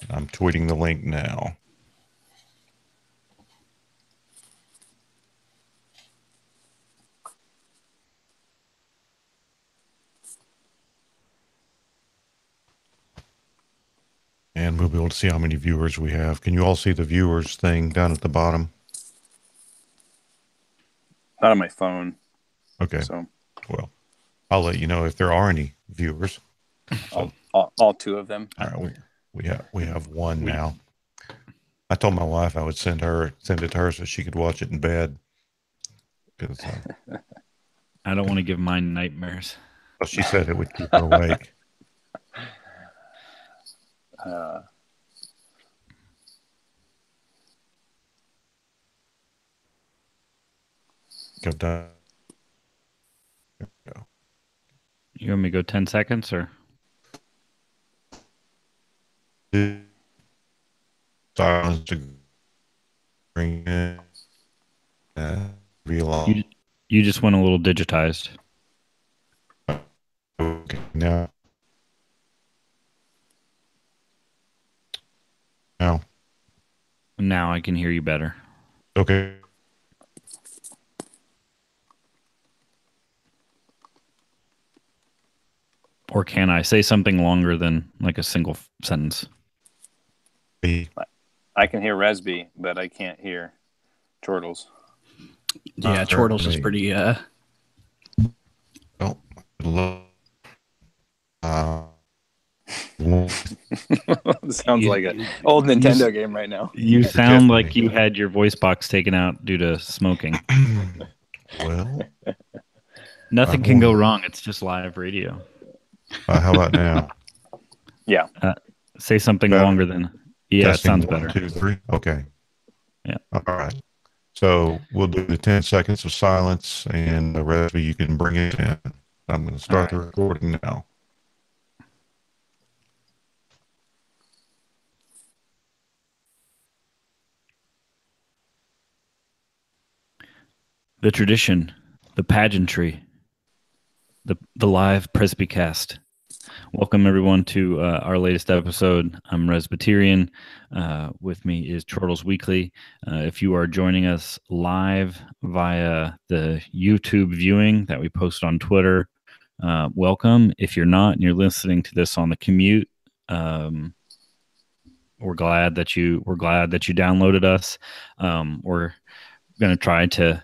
I'm tweeting the link now. And we'll be able to see how many viewers we have. Can you all see the viewers thing down at the bottom? Not on my phone. Okay. So, well, I'll let you know if there are any viewers. So, all two of them. All right, we have one now. I told my wife I would send it to her so she could watch it in bed. I don't want to give mine nightmares. Well, she said it would keep her awake. Go down. There we go. You want me to go 10 seconds or? Silence to bring in. You just went a little digitized. Okay, now. Now I can hear you better. Okay. Or can I say something longer than like a single sentence? I can hear Resby, but I can't hear Chortles. Yeah, Chortles is pretty. Sounds like an old Nintendo game right now. You sound like you had your voice box taken out due to smoking. Well, nothing can go wrong. It's just live radio. How about now? Yeah. Say something longer than. Yeah, testing, it sounds better. 1, 2, 3. Okay. Yeah. All right. So we'll do the 10 seconds of silence, and the rest of you can bring it in. I'm going to start the recording now. The tradition, the pageantry, the live Presbycast. Welcome, everyone, to our latest episode. I'm Presbyterian. With me is Chortles Weekly. If you are joining us live via the YouTube viewing that we post on Twitter, welcome. If you're not and you're listening to this on the commute, we're glad that you downloaded us. We're going to try to,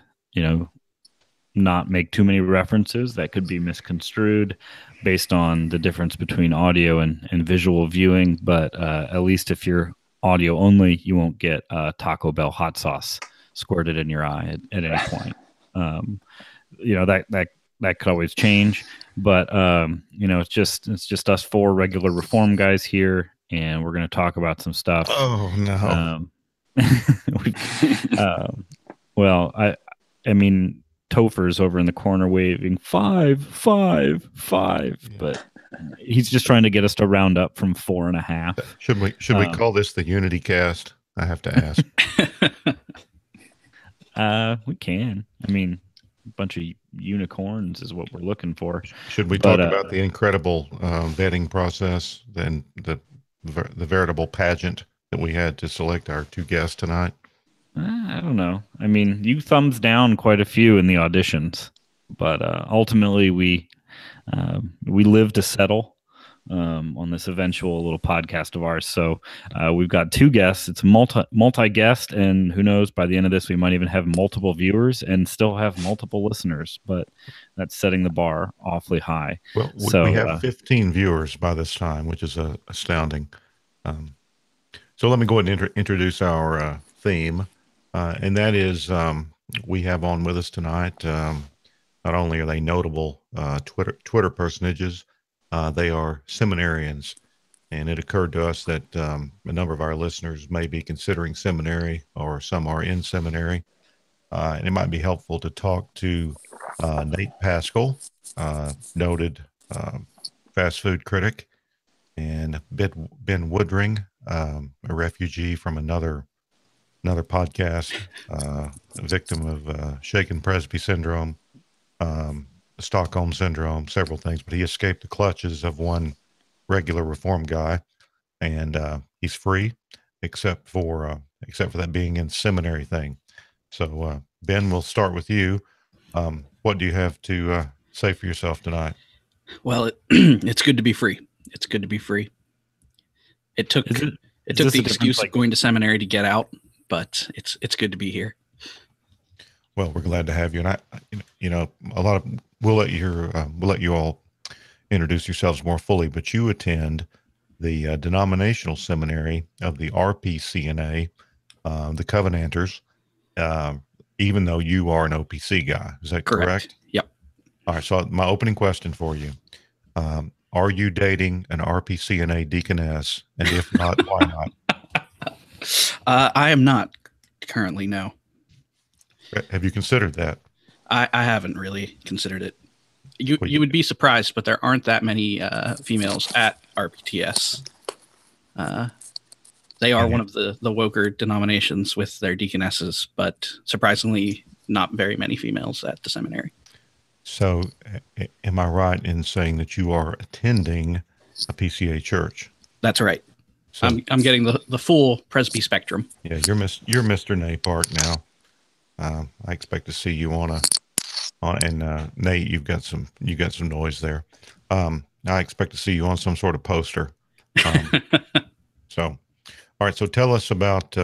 not make too many references that could be misconstrued based on the difference between audio and visual viewing. But at least if you're audio only, you won't get Taco Bell hot sauce squirted in your eye at any point. That could always change. But it's just us four regular reform guys here, and we're going to talk about some stuff. Oh no. Well, I mean, Topher's over in the corner waving 5, 5, 5, but he's just trying to get us to round up from 4.5. Should we call this the Unity Cast? I have to ask. We can. I mean, a bunch of unicorns is what we're looking for. Should we talk about the incredible vetting process, then the veritable pageant that we had to select our two guests tonight? I don't know. I mean, you thumbs down quite a few in the auditions, but ultimately we live to settle on this eventual little podcast of ours. So we've got two guests. It's multi-guest, and who knows, by the end of this, we might even have multiple viewers and still have multiple listeners, but that's setting the bar awfully high. Well, we have 15 viewers by this time, which is astounding. So let me go ahead and introduce our theme. And that is, we have on with us tonight, not only are they notable Twitter personages, they are seminarians. And it occurred to us that a number of our listeners may be considering seminary, or some are in seminary. And it might be helpful to talk to Nate Pascal, noted fast food critic, and Ben Woodring, a refugee from another podcast, a victim of shaken Presby syndrome, Stockholm syndrome, several things, but he escaped the clutches of one regular reform guy. and he's free, except for that being in seminary thing. So, Ben, we'll start with you. What do you have to say for yourself tonight? Well, it's good to be free. It's good to be free. It took the excuse of going to seminary to get out, but it's good to be here. Well, we're glad to have you, and we'll let you all introduce yourselves more fully. But you attend the denominational seminary of the RPCNA, the Covenanters, even though you are an OPC guy. Is that correct? Yep. All right. So my opening question for you: are you dating an RPCNA deaconess? And if not, why not? I am not currently. No. Have you considered that? I haven't really considered it. You would be surprised, but there aren't that many females at RPTS. They are one of the woker denominations with their deaconesses, but surprisingly, not very many females at the seminary. So, am I right in saying that you are attending a PCA church? That's right. So, I'm getting the full Presby spectrum. Yeah, you're Mr. Napart now. I expect to see you and Nate, you got some noise there. I expect to see you on some sort of poster. So, all right. So tell us about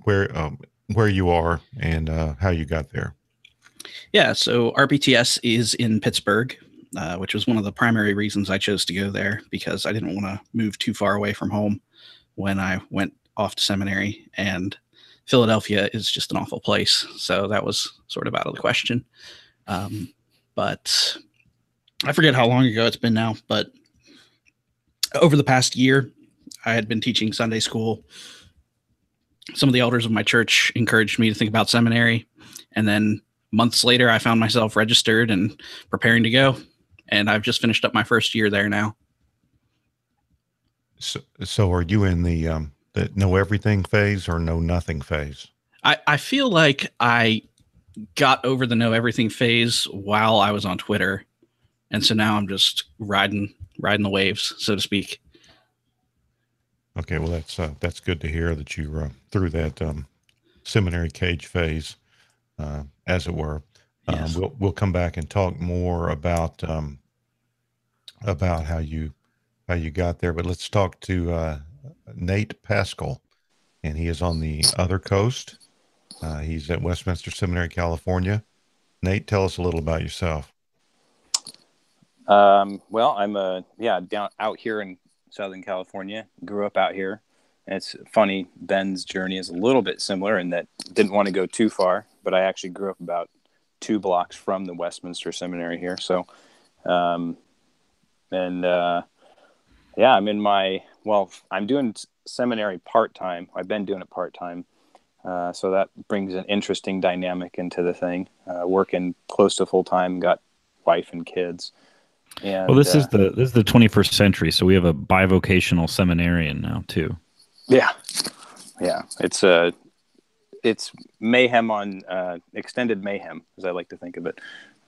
where you are and how you got there. Yeah. So RPTS is in Pittsburgh, which was one of the primary reasons I chose to go there, because I didn't want to move too far away from home when I went off to seminary, and Philadelphia is just an awful place. So that was sort of out of the question. But I forget how long ago it's been now, but over the past year, I had been teaching Sunday school. Some of the elders of my church encouraged me to think about seminary. And then months later, I found myself registered and preparing to go. And I've just finished up my first year there now. So are you in the know everything phase or know nothing phase? I feel like I got over the know everything phase while I was on Twitter. And so now I'm just riding the waves, so to speak. Okay, well that's good to hear that you through that seminary cage phase, as it were. Yes. We'll come back and talk more about how you got there, but let's talk to Nate Pascal, and he is on the other coast. He's at Westminster Seminary, California. Nate, tell us a little about yourself. Well, I'm down out here in Southern California. Grew up out here. And it's funny, Ben's journey is a little bit similar in that didn't want to go too far, but I actually grew up about 2 blocks from the Westminster Seminary here. So, I'm doing seminary part-time. I've been doing it part-time. So that brings an interesting dynamic into the thing. Working close to full-time, got wife and kids. And, well, this is the 21st century, so we have a bivocational seminarian now too. Yeah. It's mayhem on extended mayhem, as I like to think of it.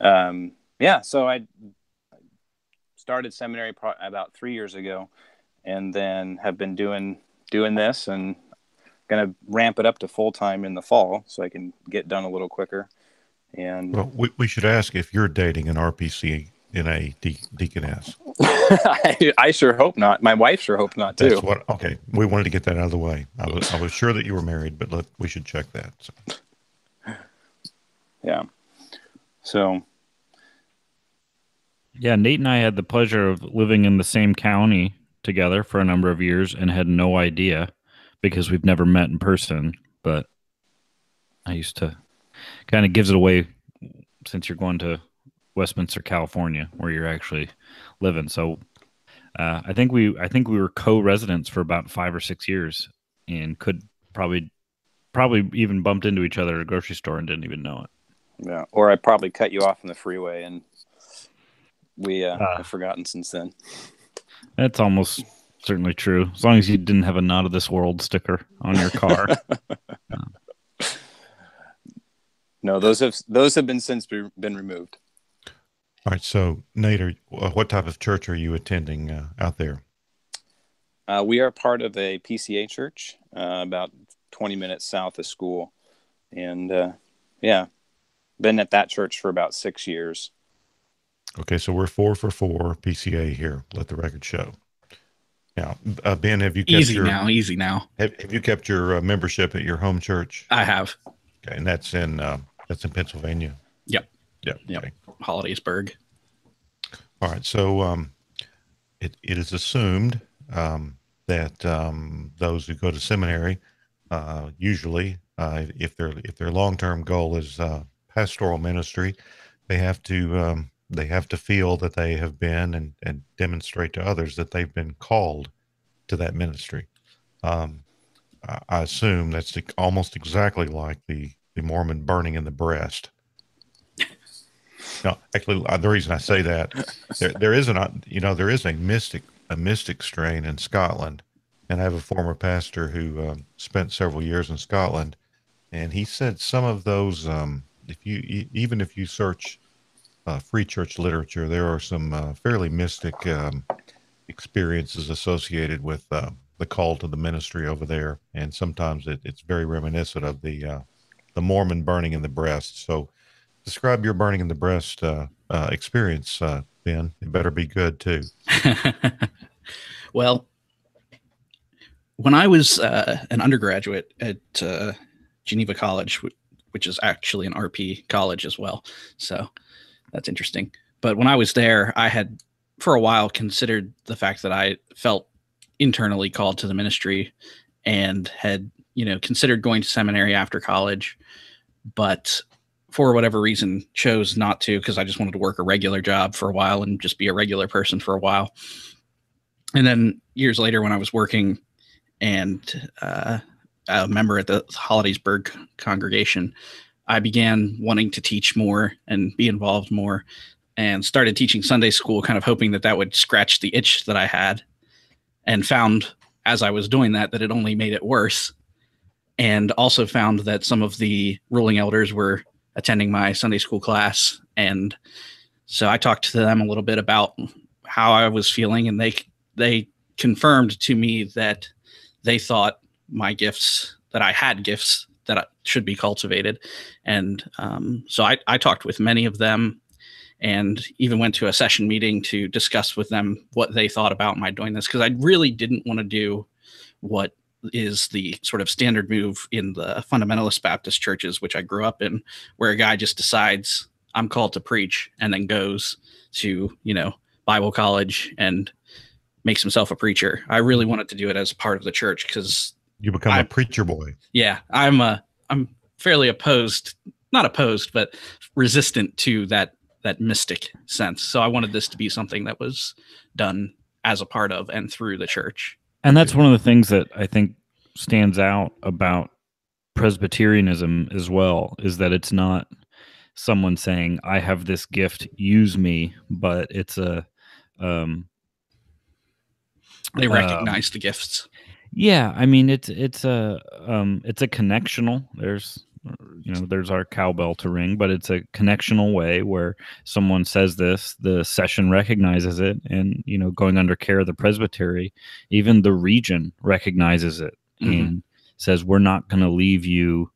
So I started seminary about 3 years ago, and then have been doing this, and going to ramp it up to full time in the fall, so I can get done a little quicker. And well, we should ask if you're dating an RPC in a deaconess. I sure hope not. My wife sure hopes not too. Okay. We wanted to get that out of the way. I was sure that you were married, but we should check that. So. Yeah. So. Yeah, Nate and I had the pleasure of living in the same county together for a number of years and had no idea, because we've never met in person. But I used to kind of gives it away since you're going to Westminster, California, where you're actually living. So I think we were co-residents for about 5 or 6 years, and could probably even bumped into each other at a grocery store and didn't even know it. Yeah, or I probably cut you off on the freeway, and we have forgotten since then. That's almost certainly true, as long as you didn't have a "Not of This World" sticker on your car. No, those have been since been removed. All right, so Nate, what type of church are you attending out there? We are part of a PCA church, about 20 minutes south of school. And yeah, been at that church for about 6 years. Okay, so we're 4 for 4 PCA here. Let the record show. Now, Ben, have you kept Easy now. Have you kept your membership at your home church? I have. Okay, and that's in Pennsylvania. Yep. Yep. Okay. Hollidaysburg. All right. So it is assumed that those who go to seminary usually, if their long-term goal is pastoral ministry, they have to feel that they have been and demonstrate to others that they've been called to that ministry. I assume that's almost exactly like the Mormon burning in the breast. No, actually, the reason I say that there is a mystic strain in Scotland, and I have a former pastor who spent several years in Scotland, and he said some of those, even if you search free church literature, there are some fairly mystic experiences associated with the call to the ministry over there, and sometimes it's very reminiscent of the Mormon burning in the breast. So, describe your burning in the breast experience, Ben. It better be good too. Well, when I was an undergraduate at Geneva College, which is actually an RP college as well, so that's interesting. But when I was there, I had for a while considered the fact that I felt internally called to the ministry and had, considered going to seminary after college, but for whatever reason chose not to, because I just wanted to work a regular job for a while and just be a regular person for a while. And then years later, when I was working and a member at the Hollidaysburg congregation, I began wanting to teach more and be involved more, and started teaching Sunday school, kind of hoping that would scratch the itch that I had, and found as I was doing that it only made it worse. And also found that some of the ruling elders were attending my Sunday school class. And so I talked to them a little bit about how I was feeling, and they confirmed to me that they thought my gifts, that I had gifts that should be cultivated. And so I talked with many of them, and even went to a session meeting to discuss with them what they thought about my doing this, because I really didn't want to do what is the sort of standard move in the fundamentalist Baptist churches, which I grew up in, where a guy just decides I'm called to preach and then goes to, Bible college and makes himself a preacher. I really wanted to do it as a part of the church, because you become a preacher boy. Yeah, I'm fairly not opposed, but resistant to that mystic sense. So I wanted this to be something that was done as a part of and through the church. And that's one of the things that I think stands out about Presbyterianism as well, is that it's not someone saying, I have this gift, use me, but it's they recognize the gifts. Yeah. I mean, it's a connectional, there's our cowbell to ring, but it's a connectional way where someone says this, the session recognizes it, and, going under care of the presbytery, even the region recognizes it and says, we're not going to leave you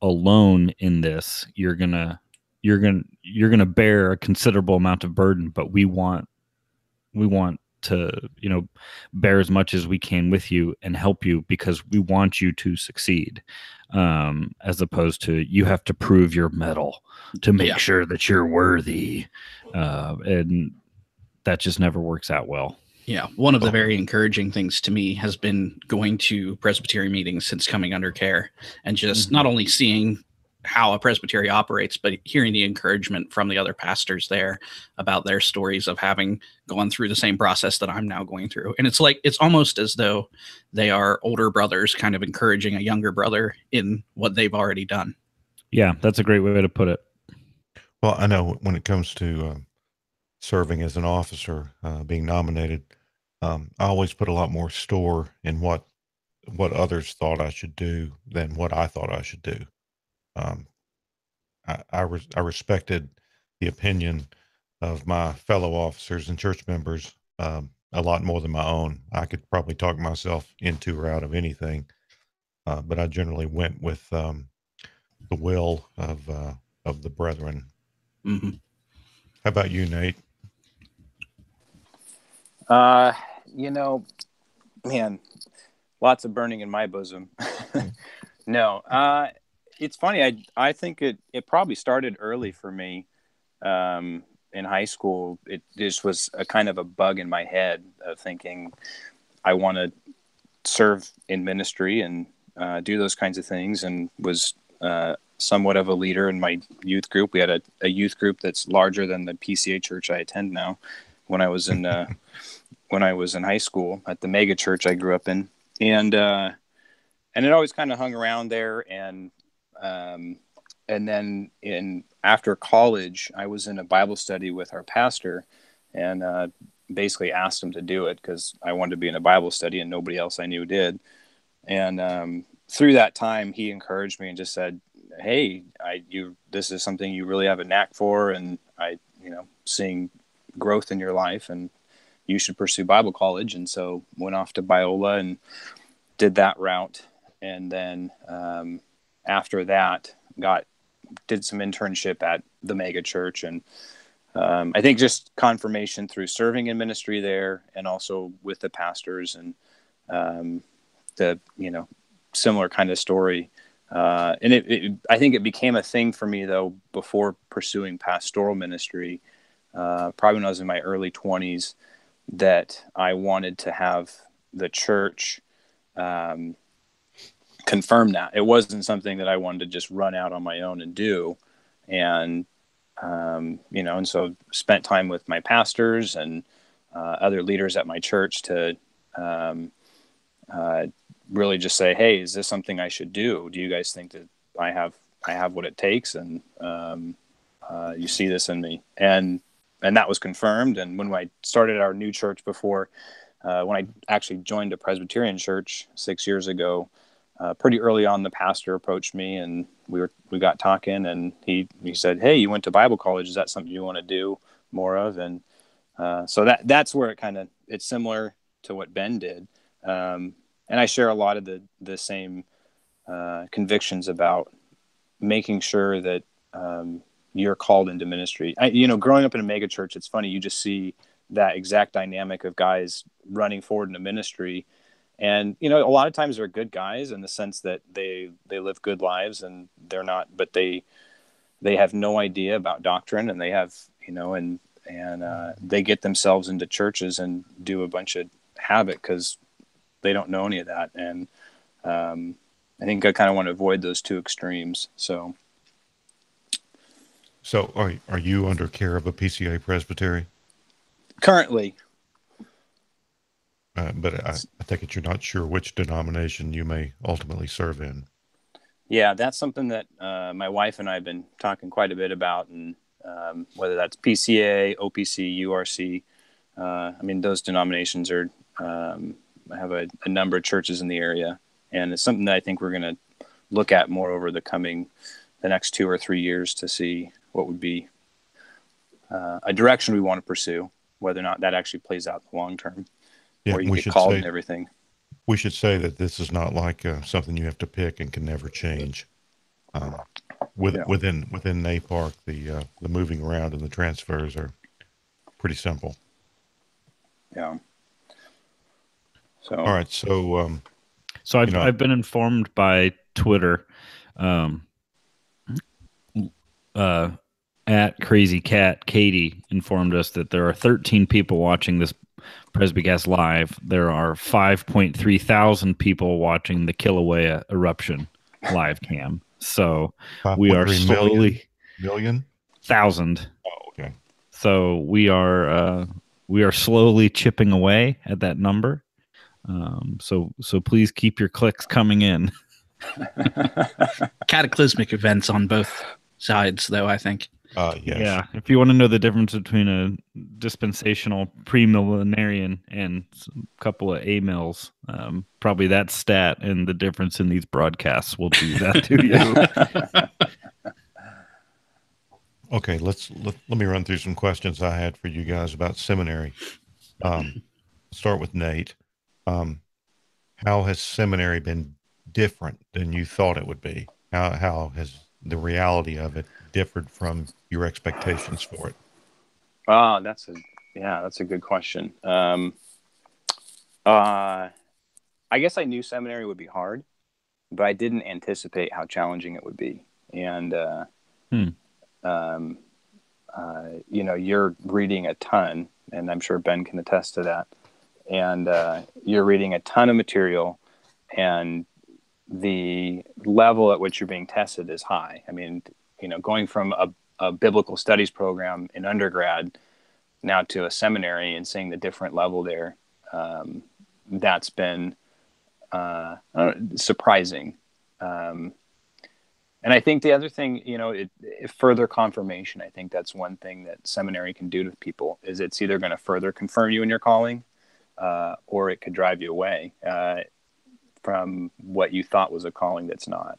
alone in this. You're going to bear a considerable amount of burden, but we want to, bear as much as we can with you and help you, because we want you to succeed, as opposed to you have to prove your mettle to make sure that you're worthy. And that just never works out well. Yeah. One of the very encouraging things to me has been going to Presbyterian meetings since coming under care, and just not only seeing how a presbytery operates, but hearing the encouragement from the other pastors there about their stories of having gone through the same process that I'm now going through. And it's almost as though they are older brothers kind of encouraging a younger brother in what they've already done. Yeah, that's a great way to put it. Well, I know when it comes to serving as an officer, being nominated, I always put a lot more store in what others thought I should do than what I thought I should do. I respected the opinion of my fellow officers and church members a lot more than my own. I could probably talk myself into or out of anything, but I generally went with the will of the brethren. Mm-hmm. How about you, Nate? You know, man, lots of burning in my bosom. No, it's funny. I think it probably started early for me. In high school, it just was a kind of a bug in my head of thinking I want to serve in ministry and do those kinds of things, and was somewhat of a leader in my youth group. We had a youth group that's larger than the PCA church I attend now. When I was in high school at the mega church I grew up in, and it always kind of hung around there. And then after college, I was in a Bible study with our pastor, and basically asked him to do it because I wanted to be in a Bible study and nobody else I knew did. And through that time, he encouraged me and just said, "Hey, this is something you really have a knack for, and seeing growth in your life, and you should pursue Bible college." And so went off to Biola and did that route. And then after that, did some internship at the mega church, and I think just confirmation through serving in ministry there, and also with the pastors, and the similar kind of story. And I think it became a thing for me though before pursuing pastoral ministry, probably when I was in my early 20s, that I wanted to have the church confirm that. It wasn't something that I wanted to just run out on my own and do. And, and so spent time with my pastors and other leaders at my church to really just say, "Hey, is this something I should do? Do you guys think that I have what it takes? And you see this in me?" And that was confirmed. And when I started our new church when I actually joined a Presbyterian church 6 years ago, pretty early on, the pastor approached me, and we got talking, and he said, "Hey, you went to Bible college. Is that something you want to do more of?" And so that's where it's similar to what Ben did. And I share a lot of the same convictions about making sure that you're called into ministry. Growing up in a mega church, it's funny, you just see that exact dynamic of guys running forward into ministry. And, a lot of times they're good guys in the sense that they live good lives, and they're not, but they have no idea about doctrine, and they have, and they get themselves into churches and do a bunch of havoc because they don't know any of that. And I think I kind of want to avoid those two extremes. So are you under care of a PCA presbytery? Currently. But I take it you're not sure which denomination you may ultimately serve in. Yeah, that's something that my wife and I have been talking quite a bit about, and whether that's PCA, OPC, URC. Those denominations are have a number of churches in the area, and it's something that I think we're going to look at more over the next 2 or 3 years to see what would be a direction we want to pursue, whether or not that actually plays out in the long term. Yeah, where you get called and everything. We should say that this is not like something you have to pick and can never change. Within NAPARC, the moving around and the transfers are pretty simple. Yeah. So all right, so I've been informed by Twitter, at Crazy Cat Katie informed us that there are 13 people watching this Presbycast live. There are 5.3 thousand people watching the Kilauea eruption live cam. So we are slowly million thousand. Oh, okay. So we are slowly chipping away at that number. So please keep your clicks coming in. Cataclysmic events on both sides, though, I think. Yes. Yeah, if you want to know the difference between a dispensational premillenarian and a couple of amils, probably that stat and the difference in these broadcasts will do that to you. Okay, let me run through some questions I had for you guys about seminary. start with Nate. How has seminary been different than you thought it would be? How has the reality of it differed from your expectations for it? Oh, that's a good question. I guess I knew seminary would be hard, but I didn't anticipate how challenging it would be. And you're reading a ton, and I'm sure Ben can attest to that. And you're reading a ton of material, and the level at which you're being tested is high. I mean, going from a biblical studies program in undergrad now to a seminary and seeing the different level there, that's been surprising. And I think the other thing, further confirmation. I think that's one thing that seminary can do to people is it's either going to further confirm you in your calling, or it could drive you away from what you thought was a calling that's not.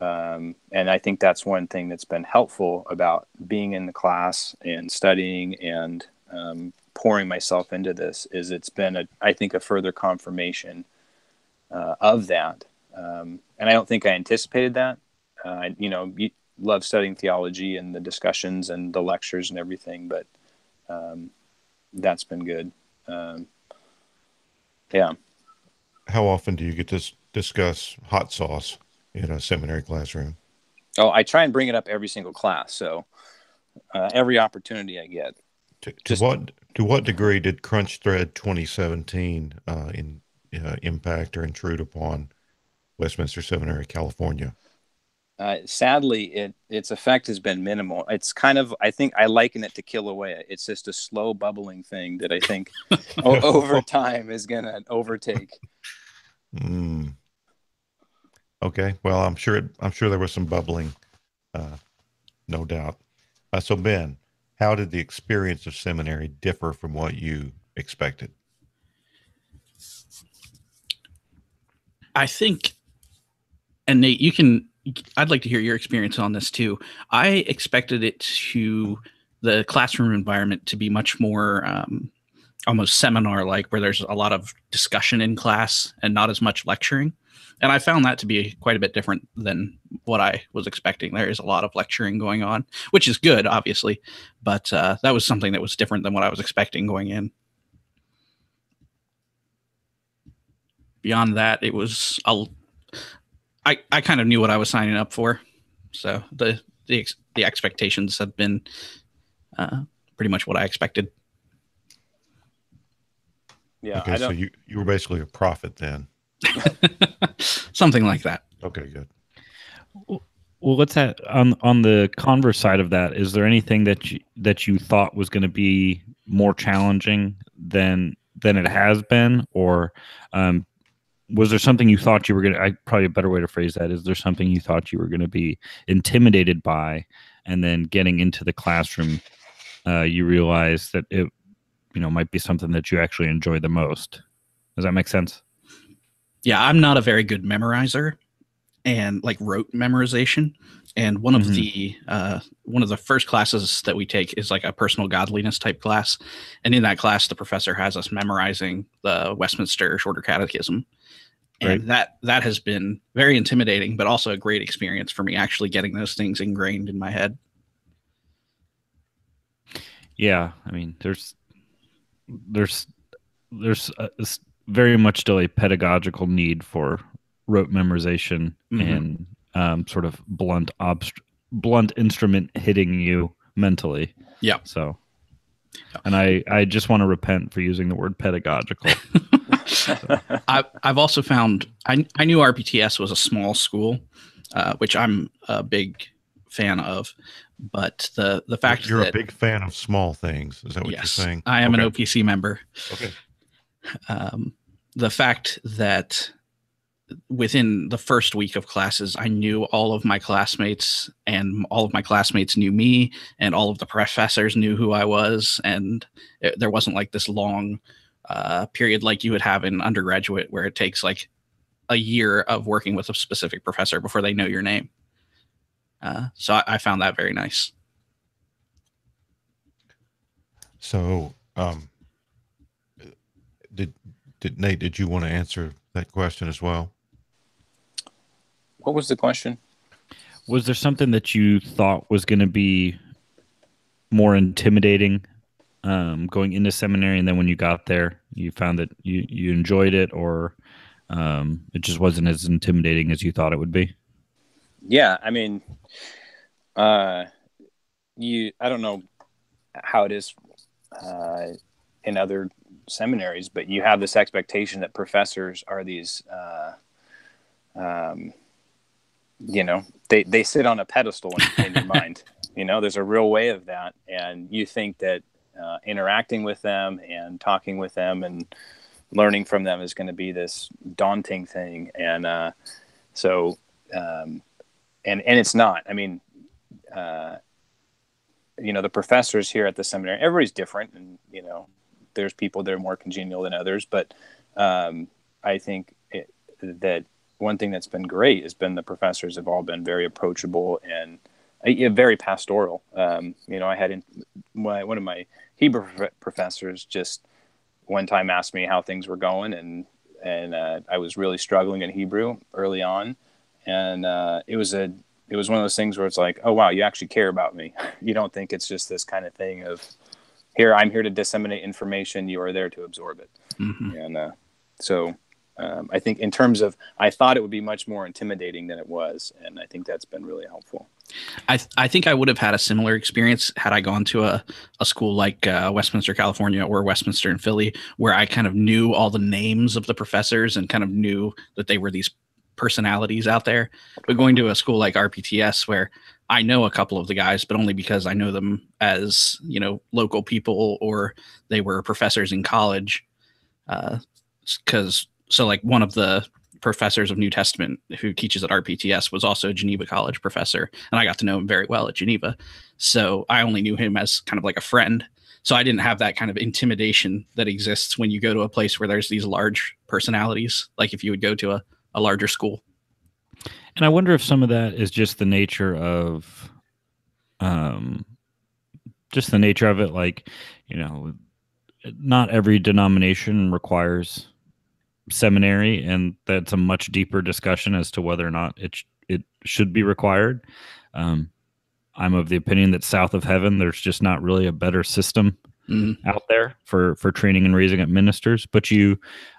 And I think that's one thing that's been helpful about being in the class and studying and pouring myself into this is it's been, I think, a further confirmation of that. And I don't think I anticipated that. You love studying theology and the discussions and the lectures and everything, but that's been good. Yeah. How often do you get to discuss hot sauce in a seminary classroom? Oh, I try and bring it up every single class. So every opportunity I get. To what degree did Crunch Thread 2017 impact or intrude upon Westminster Seminary, California? Sadly, its effect has been minimal. It's kind of, I think I liken it to Kilauea. It's just a slow bubbling thing that I think over time is going to overtake. Okay. Well, I'm sure there was some bubbling, no doubt. So Ben, how did the experience of seminary differ from what you expected? I think, and Nate, I'd like to hear your experience on this too. I expected the classroom environment to be much more almost seminar-like, where there's a lot of discussion in class and not as much lecturing. And I found that to be quite a bit different than what I was expecting. There is a lot of lecturing going on, which is good, obviously, but that was something that was different than what I was expecting going in. Beyond that, it was I kind of knew what I was signing up for, so the expectations have been pretty much what I expected. Yeah. Okay, so you were basically a prophet then. Something like that. Okay, good. Well, what's that on the converse side of that? Is there anything that you thought was going to be more challenging than it has been, or was there something you thought you were going to? Probably a better way to phrase that is: there something you thought you were going to be intimidated by, and then getting into the classroom, you realize that it, might be something that you actually enjoy the most. Does that make sense? Yeah, I'm not a very good memorizer and rote memorization. And one of the first classes that we take is like a personal godliness type class. And in that class, the professor has us memorizing the Westminster Shorter Catechism. And that has been very intimidating, but also a great experience for me actually getting those things ingrained in my head. Yeah, I mean, there's very much still a pedagogical need for rote memorization and sort of blunt instrument hitting you mentally. Yeah. So, and I just want to repent for using the word pedagogical. I've also found I knew RPTS was a small school, which I'm a big fan of. But the fact you're that a big fan of small things, is that what you're saying? I am an OPC member. Okay. The fact that within the first week of classes, I knew all of my classmates, and all of my classmates knew me, and all of the professors knew who I was, and there wasn't like this long period like you would have in undergraduate where it takes like a year of working with a specific professor before they know your name. So I found that very nice. So Nate, did you want to answer that question as well? What was the question? Was there something that you thought was going to be more intimidating going into seminary, and then when you got there, you found that you enjoyed it, or it just wasn't as intimidating as you thought it would be? Yeah, I mean, I don't know how it is in other seminaries, but you have this expectation that professors are these, they sit on a pedestal in your mind. There's a real way of that, and you think that interacting with them and talking with them and learning from them is going to be this daunting thing, and it's not. I mean, the professors here at the seminary, everybody's different, and there's people that are more congenial than others, but I think that one thing that's been great has been the professors have all been very approachable and very pastoral. I had one of my Hebrew professors just one time asked me how things were going, and I was really struggling in Hebrew early on, and it was one of those things where it's like, oh wow, you actually care about me. You don't think it's just this kind of thing of I'm here to disseminate information, you are there to absorb it. Mm-hmm. And so I think in terms of, I thought it would be much more intimidating than it was, and I think that's been really helpful. I think I would have had a similar experience had I gone to a school like Westminster, California, or Westminster in Philly, where I kind of knew all the names of the professors and kind of knew that they were these personalities out there. But going to a school like RPTS, where I know a couple of the guys, but only because I know them as, local people, or they were professors in college. So like one of the professors of New Testament who teaches at RPTS was also a Geneva College professor, and I got to know him very well at Geneva. So I only knew him as kind of like a friend. So I didn't have that kind of intimidation that exists when you go to a place where there's these large personalities, like if you would go to a larger school. And I wonder if some of that is just the nature of it. Like, not every denomination requires seminary, and that's a much deeper discussion as to whether or not it should be required. I'm of the opinion that south of heaven, there's just not really a better system out there for training and raising up ministers. But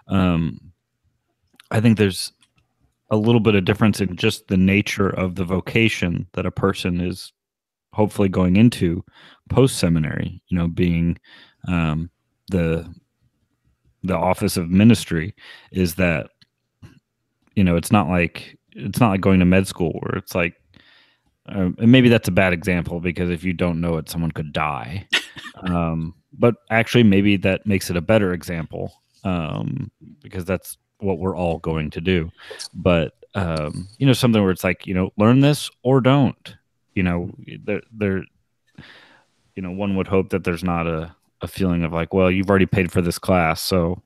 I think there's a little bit of difference in just the nature of the vocation that a person is hopefully going into post seminary, being the office of ministry, is that, it's not like going to med school where it's like, and maybe that's a bad example, because if you don't know it, someone could die. But actually maybe that makes it a better example, because that's what we're all going to do. But, something where it's like, learn this or don't, one would hope that there's not a feeling of like, well, you've already paid for this class, so,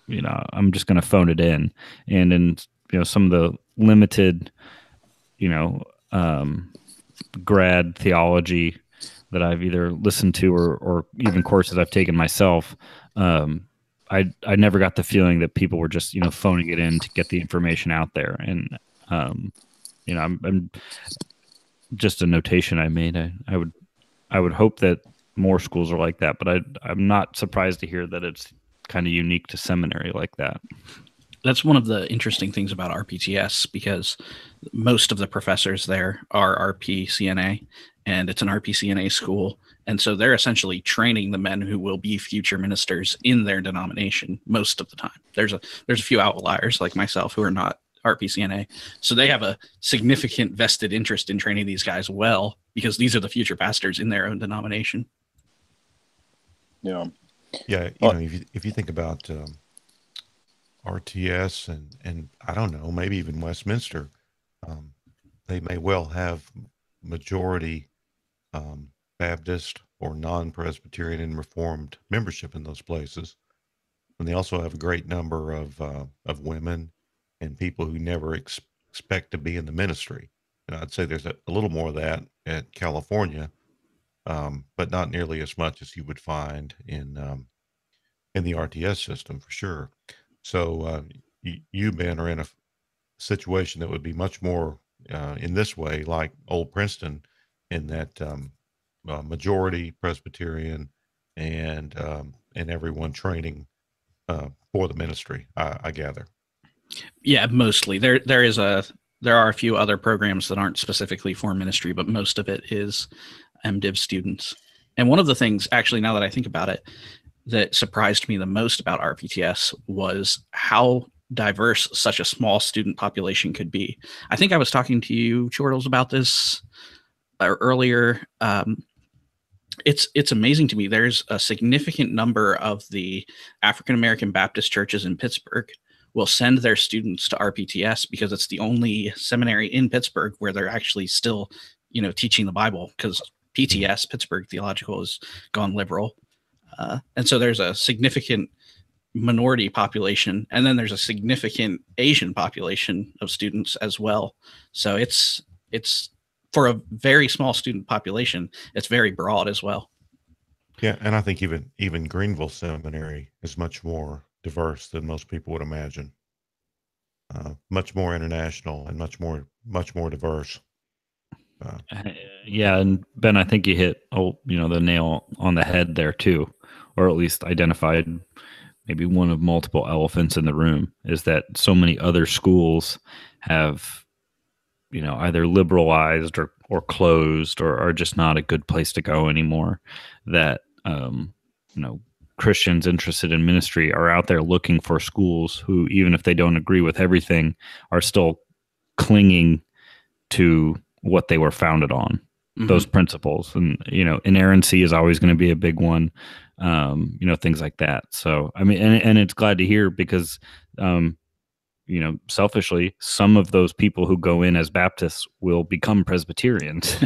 I'm just going to phone it in. And in, some of the limited, grad theology that I've either listened to or even courses I've taken myself, I never got the feeling that people were just, phoning it in to get the information out there. And, I'm just a notation I made. I would hope that more schools are like that, but I'm not surprised to hear that it's kind of unique to seminary like that. That's one of the interesting things about RPTS, because most of the professors there are RPCNA, and it's an RPCNA school. And so they're essentially training the men who will be future ministers in their denomination most of the time. There's a few outliers like myself who are not RPCNA. So they have a significant vested interest in training these guys well, because these are the future pastors in their own denomination. Yeah. Yeah. If you think about RTS and I don't know, maybe even Westminster, they may well have majority Baptist or non-Presbyterian and Reformed membership in those places. And they also have a great number of women and people who never expect to be in the ministry. And I'd say there's a little more of that at California, but not nearly as much as you would find in the RTS system, for sure. So you, Ben, are in a situation that would be much more in this way like Old Princeton, in that majority Presbyterian, and everyone training for the ministry. I gather. Yeah, mostly. There are a few other programs that aren't specifically for ministry, but most of it is MDiv students. And one of the things, actually, now that I think about it, that surprised me the most about RPTS was how diverse such a small student population could be. I think I was talking to you, Chortles, about this earlier. It's amazing to me. There's a significant number of the African American Baptist churches in Pittsburgh will send their students to RPTS because it's the only seminary in Pittsburgh where they're actually still, teaching the Bible, because PTS, Pittsburgh Theological, has gone liberal. And so there's a significant minority population, and then there's a significant Asian population of students as well. So it's for a very small student population, it's very broad as well. Yeah, and I think even Greenville Seminary is much more diverse than most people would imagine. Much more international and much more diverse. Yeah, and Ben, I think you hit the nail on the head there too, or at least identified maybe one of multiple elephants in the room, is that so many other schools have either liberalized or closed, or are just not a good place to go anymore, that Christians interested in ministry are out there looking for schools who, even if they don't agree with everything, are still clinging to what they were founded on, those principles. And, inerrancy is always going to be a big one, things like that. So, I mean, and it's glad to hear, because, selfishly, some of those people who go in as Baptists will become Presbyterians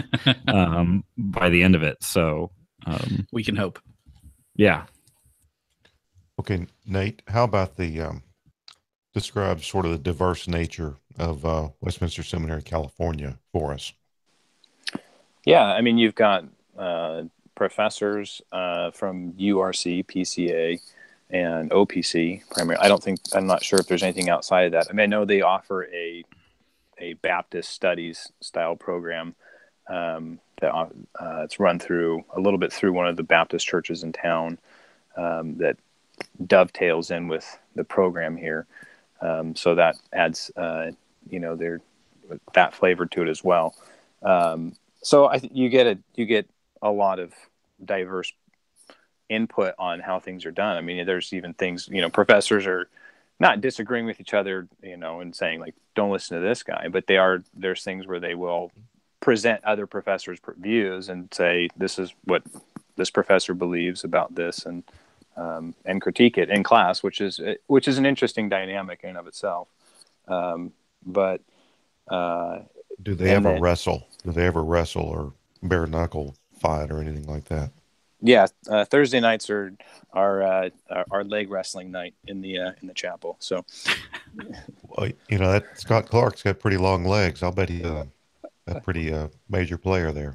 by the end of it. So we can hope. Yeah. Okay, Nate, how about describe sort of the diverse nature of Westminster Seminary, California for us? Yeah, I mean, you've got professors from URC, PCA, and OPC primarily. I'm not sure if there's anything outside of that. I mean, I know they offer a Baptist studies style program that it's run through a little bit through one of the Baptist churches in town that dovetails in with the program here. So that adds, that flavor to it as well. So I think you get a lot of diverse input on how things are done. I mean, there's even things, professors are not disagreeing with each other, and saying like, don't listen to this guy, but there's things where they will present other professors' views and say, this is what this professor believes about this, and critique it in class, which is an interesting dynamic in and of itself. But do they ever wrestle? Do they ever wrestle or bare knuckle fight or anything like that? Yeah, Thursday nights are our leg wrestling night in the chapel. So, well, that Scott Clark's got pretty long legs. I'll bet he's a pretty major player there.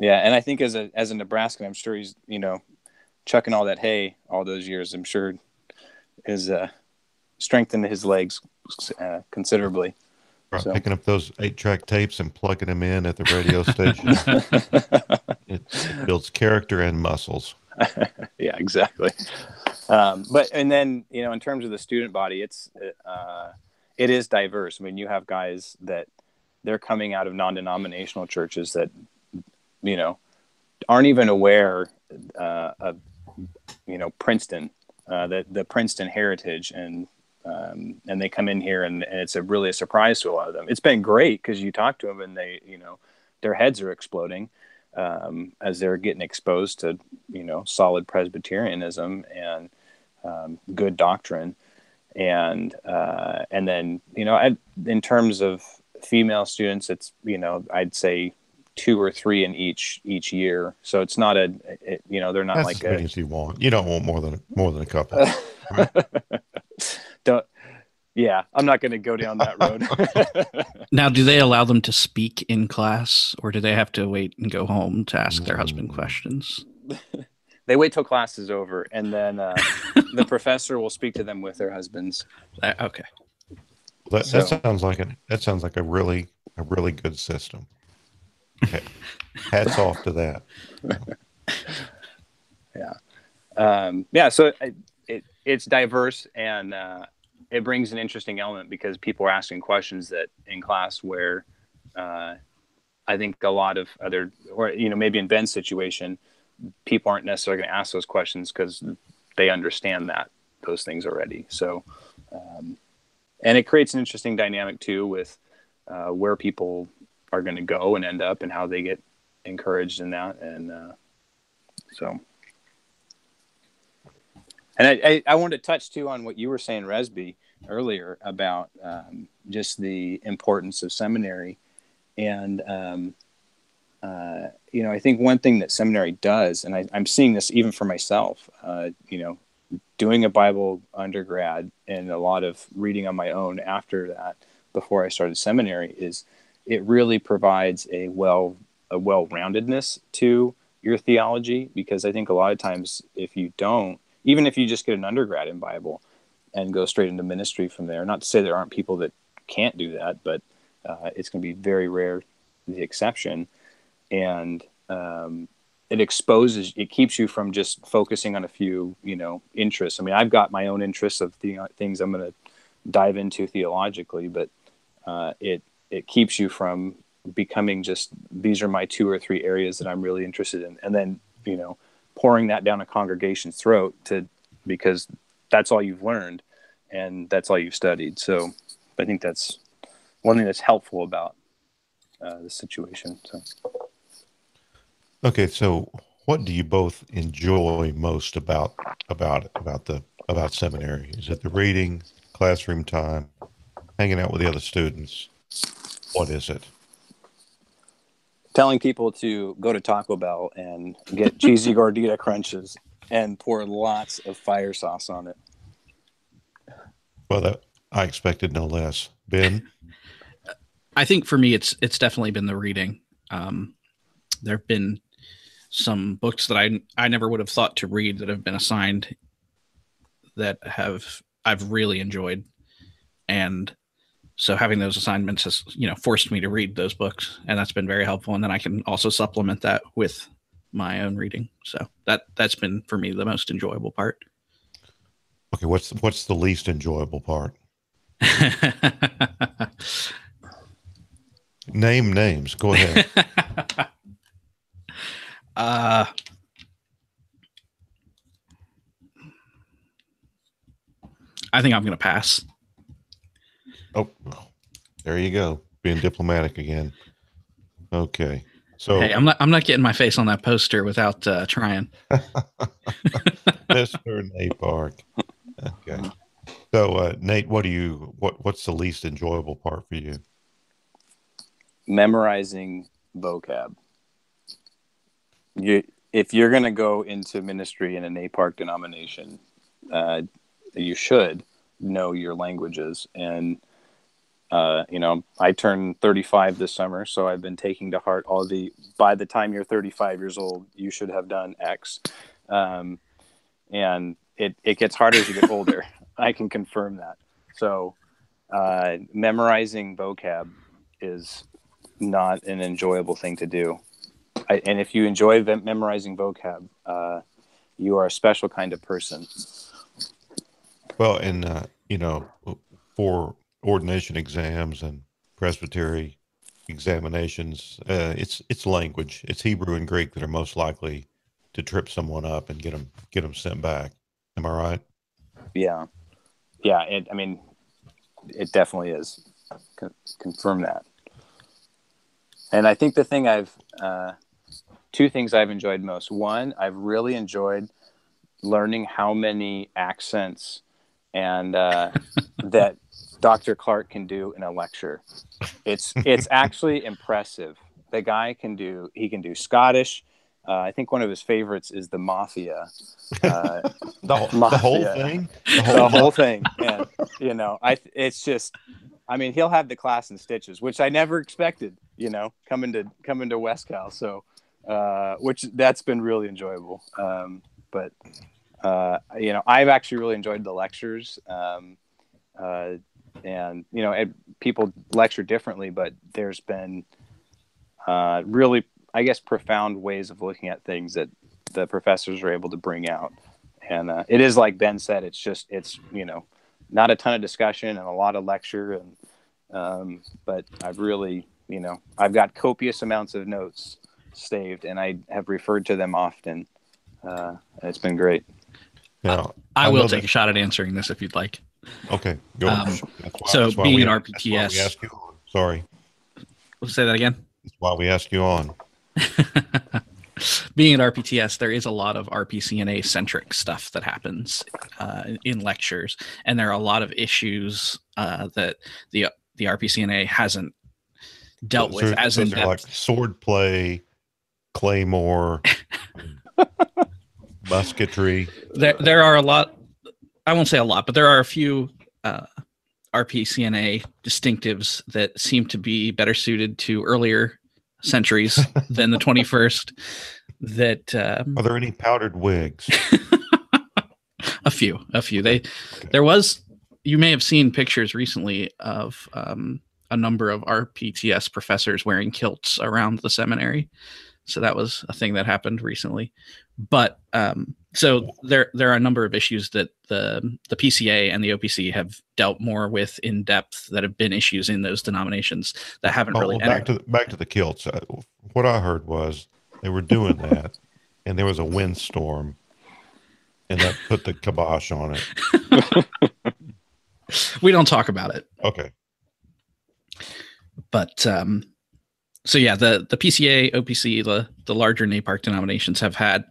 Yeah, and I think as a Nebraskan, I'm sure he's chucking all that hay all those years. I'm sure has strengthened his legs considerably. Right, so. Picking up those 8-track tapes and plugging them in at the radio station. It builds character and muscles. Yeah, exactly. But then in terms of the student body, it is diverse. I mean, you have guys that they're coming out of non-denominational churches that aren't even aware of Princeton, the Princeton heritage, and they come in here and it's really a surprise to a lot of them. It's been great because you talk to them and they, their heads are exploding as they're getting exposed to, solid Presbyterianism and good doctrine. And then, in terms of female students, it's, I'd say 2 or 3 in each year. So it's not they're not. That's like as many as you want. You don't want more than a couple. Right? I'm not going to go down that road. Now, do they allow them to speak in class, or do they have to wait and go home to ask their husband questions? They wait till class is over, and then the professor will speak to them with their husbands. Okay. That sounds like a really good system. Hats off to that. Yeah. So it's diverse, and it brings an interesting element because people are asking questions that in class where I think a lot of other, or maybe in Ben's situation, people aren't necessarily going to ask those questions because they understand those things already. So, and it creates an interesting dynamic too with where people are going to go and end up and how they get encouraged in that. And and I wanted to touch too on what you were saying, Resby, earlier about just the importance of seminary. And, I think one thing that seminary does, and I'm seeing this even for myself, doing a Bible undergrad and a lot of reading on my own after that, before I started seminary, is it really provides a well-roundedness to your theology, because I think a lot of times if you don't, even if you just get an undergrad in Bible and go straight into ministry from there, not to say there aren't people that can't do that, but it's going to be very rare, the exception. And it keeps you from just focusing on a few, interests. I mean, I've got my own interests of things I'm going to dive into theologically, but it keeps you from becoming just, these are my 2 or 3 areas that I'm really interested in. And then, pouring that down a congregation's throat because that's all you've learned and that's all you've studied. So I think that's one thing that's helpful about the situation. So. Okay, so what do you both enjoy most about seminary? Is it the reading, classroom time, hanging out with the other students? What is it? Telling people to go to Taco Bell and get cheesy gordita crunches and pour lots of fire sauce on it. Well, I expected no less. Ben? I think for me, it's definitely been the reading. There have been some books that I never would have thought to read that have been assigned that I've really enjoyed. And so having those assignments has, forced me to read those books, and that's been very helpful. And then I can also supplement that with my own reading. So that's been for me the most enjoyable part. Okay, what's the least enjoyable part? Name names. Go ahead. I think I'm going to pass. Oh, there you go. Being diplomatic again. Okay. So hey, I'm not getting my face on that poster without trying. Mr. Nate Park. Okay. So Nate, what's the least enjoyable part for you? Memorizing vocab. If you're going to go into ministry in an APARC denomination, you should know your languages. And I turned 35 this summer, so I've been taking to heart by the time you're 35 years old, you should have done X. And it gets harder as you get older. I can confirm that. So memorizing vocab is not an enjoyable thing to do. And if you enjoy memorizing vocab, you are a special kind of person. Well, and for ordination exams and presbytery examinations, it's language. It's Hebrew and Greek that are most likely to trip someone up and get them sent back. Am I right? Yeah. It definitely is. Confirm that. And I think two things I've enjoyed most. One, I've really enjoyed learning how many accents and that Dr. Clark can do in a lecture. It's actually impressive. The guy can do Scottish. I think one of his favorites is the Mafia. The whole thing. The whole thing. And it's just, he'll have the class in stitches, which I never expected. Coming to West Cal. So, which that's been really enjoyable. but I've actually really enjoyed the lectures. And people lecture differently, but there's been really, I guess, profound ways of looking at things that the professors are able to bring out. And it is like Ben said, it's not a ton of discussion and a lot of lecture, and but I've really, I've got copious amounts of notes saved, and I have referred to them often. It's been great. Now, I will take a shot at answering this if you'd like. Okay, go. Being at RPTS, sorry. We'll say that again. That's why we ask you on. Being at RPTS, there is a lot of RPCNA centric stuff that happens in lectures, and there are a lot of issues that the RPCNA hasn't dealt with as in depth. Like sword play, claymore, musketry. There are a lot. I won't say a lot, but there are a few RPCNA distinctives that seem to be better suited to earlier centuries than the 21st. Are there any powdered wigs? A few. There was. You may have seen pictures recently of a number of RPTS professors wearing kilts around the seminary. So that was a thing that happened recently. But so there are a number of issues that the PCA and the OPC have dealt more with in depth that have been issues in those denominations that haven't really entered. Back to the kilts. What I heard was they were doing that, and there was a windstorm, and that put the kibosh on it. We don't talk about it. Okay. But so yeah, the PCA, OPC, the larger NAPARC denominations have had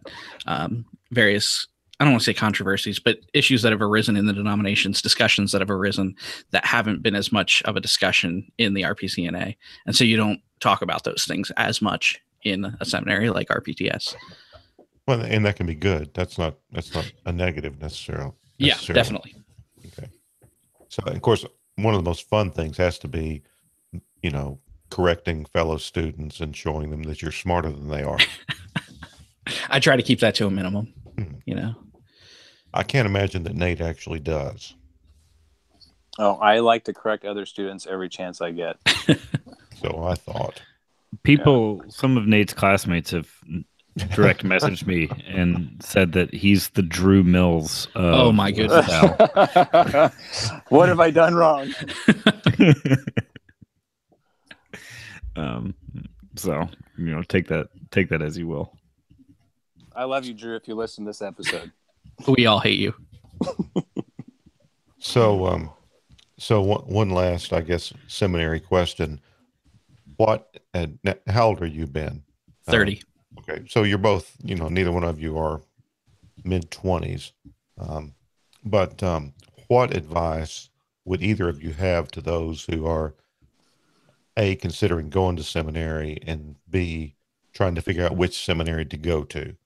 various, I don't want to say controversies, but issues that have arisen in the denominations, discussions that have arisen that haven't been as much of a discussion in the RPCNA. And so you don't talk about those things as much in a seminary like RPTS. Well, and that can be good. That's not a negative necessarily. Yeah, definitely. Okay. So, of course, one of the most fun things has to be, correcting fellow students and showing them that you're smarter than they are. I try to keep that to a minimum, I can't imagine that Nate actually does. Oh, I like to correct other students every chance I get. So I thought. Some of Nate's classmates have direct messaged me and said that he's the Drew Mills of oh my goodness. What have I done wrong? So take that as you will. I love you, Drew, if you listen to this episode. We all hate you. So one last, I guess, seminary question. How old are you, Ben? 30. Okay. So you're both, neither one of you are mid-20s. But what advice would either of you have to those who are A, considering going to seminary, and B, trying to figure out which seminary to go to?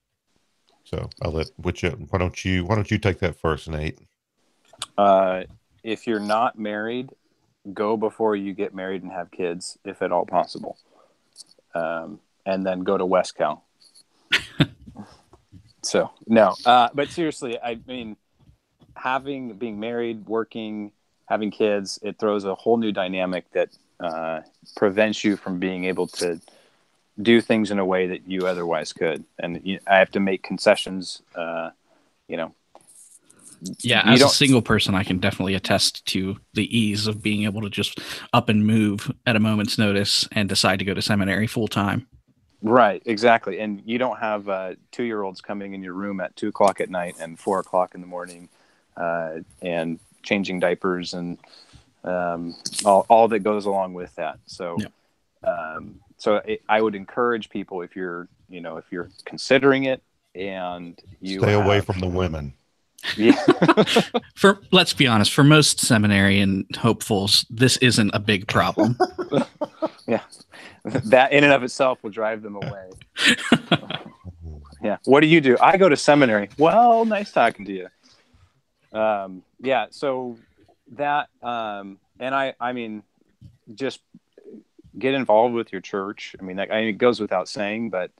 So why don't you take that first, Nate? If you're not married, go before you get married and have kids, if at all possible. And then go to West Cal. So no, but seriously, I mean, being married, working, having kids, it throws a whole new dynamic that prevents you from being able to do things in a way that you otherwise could. And I have to make concessions, Yeah, as a single person, I can definitely attest to the ease of being able to just up and move at a moment's notice and decide to go to seminary full time. Right, exactly. And you don't have 2-year-olds coming in your room at 2:00 at night and 4:00 in the morning and changing diapers and all that goes along with that. So, I would encourage people, if you're considering it and you stay away from the women. Yeah. Let's be honest, for most seminary and hopefuls, this isn't a big problem. Yeah. That in and of itself will drive them away. Yeah. What do you do? I go to seminary. Well, nice talking to you. Yeah. So that, and I mean, just get involved with your church. I mean, it goes without saying, but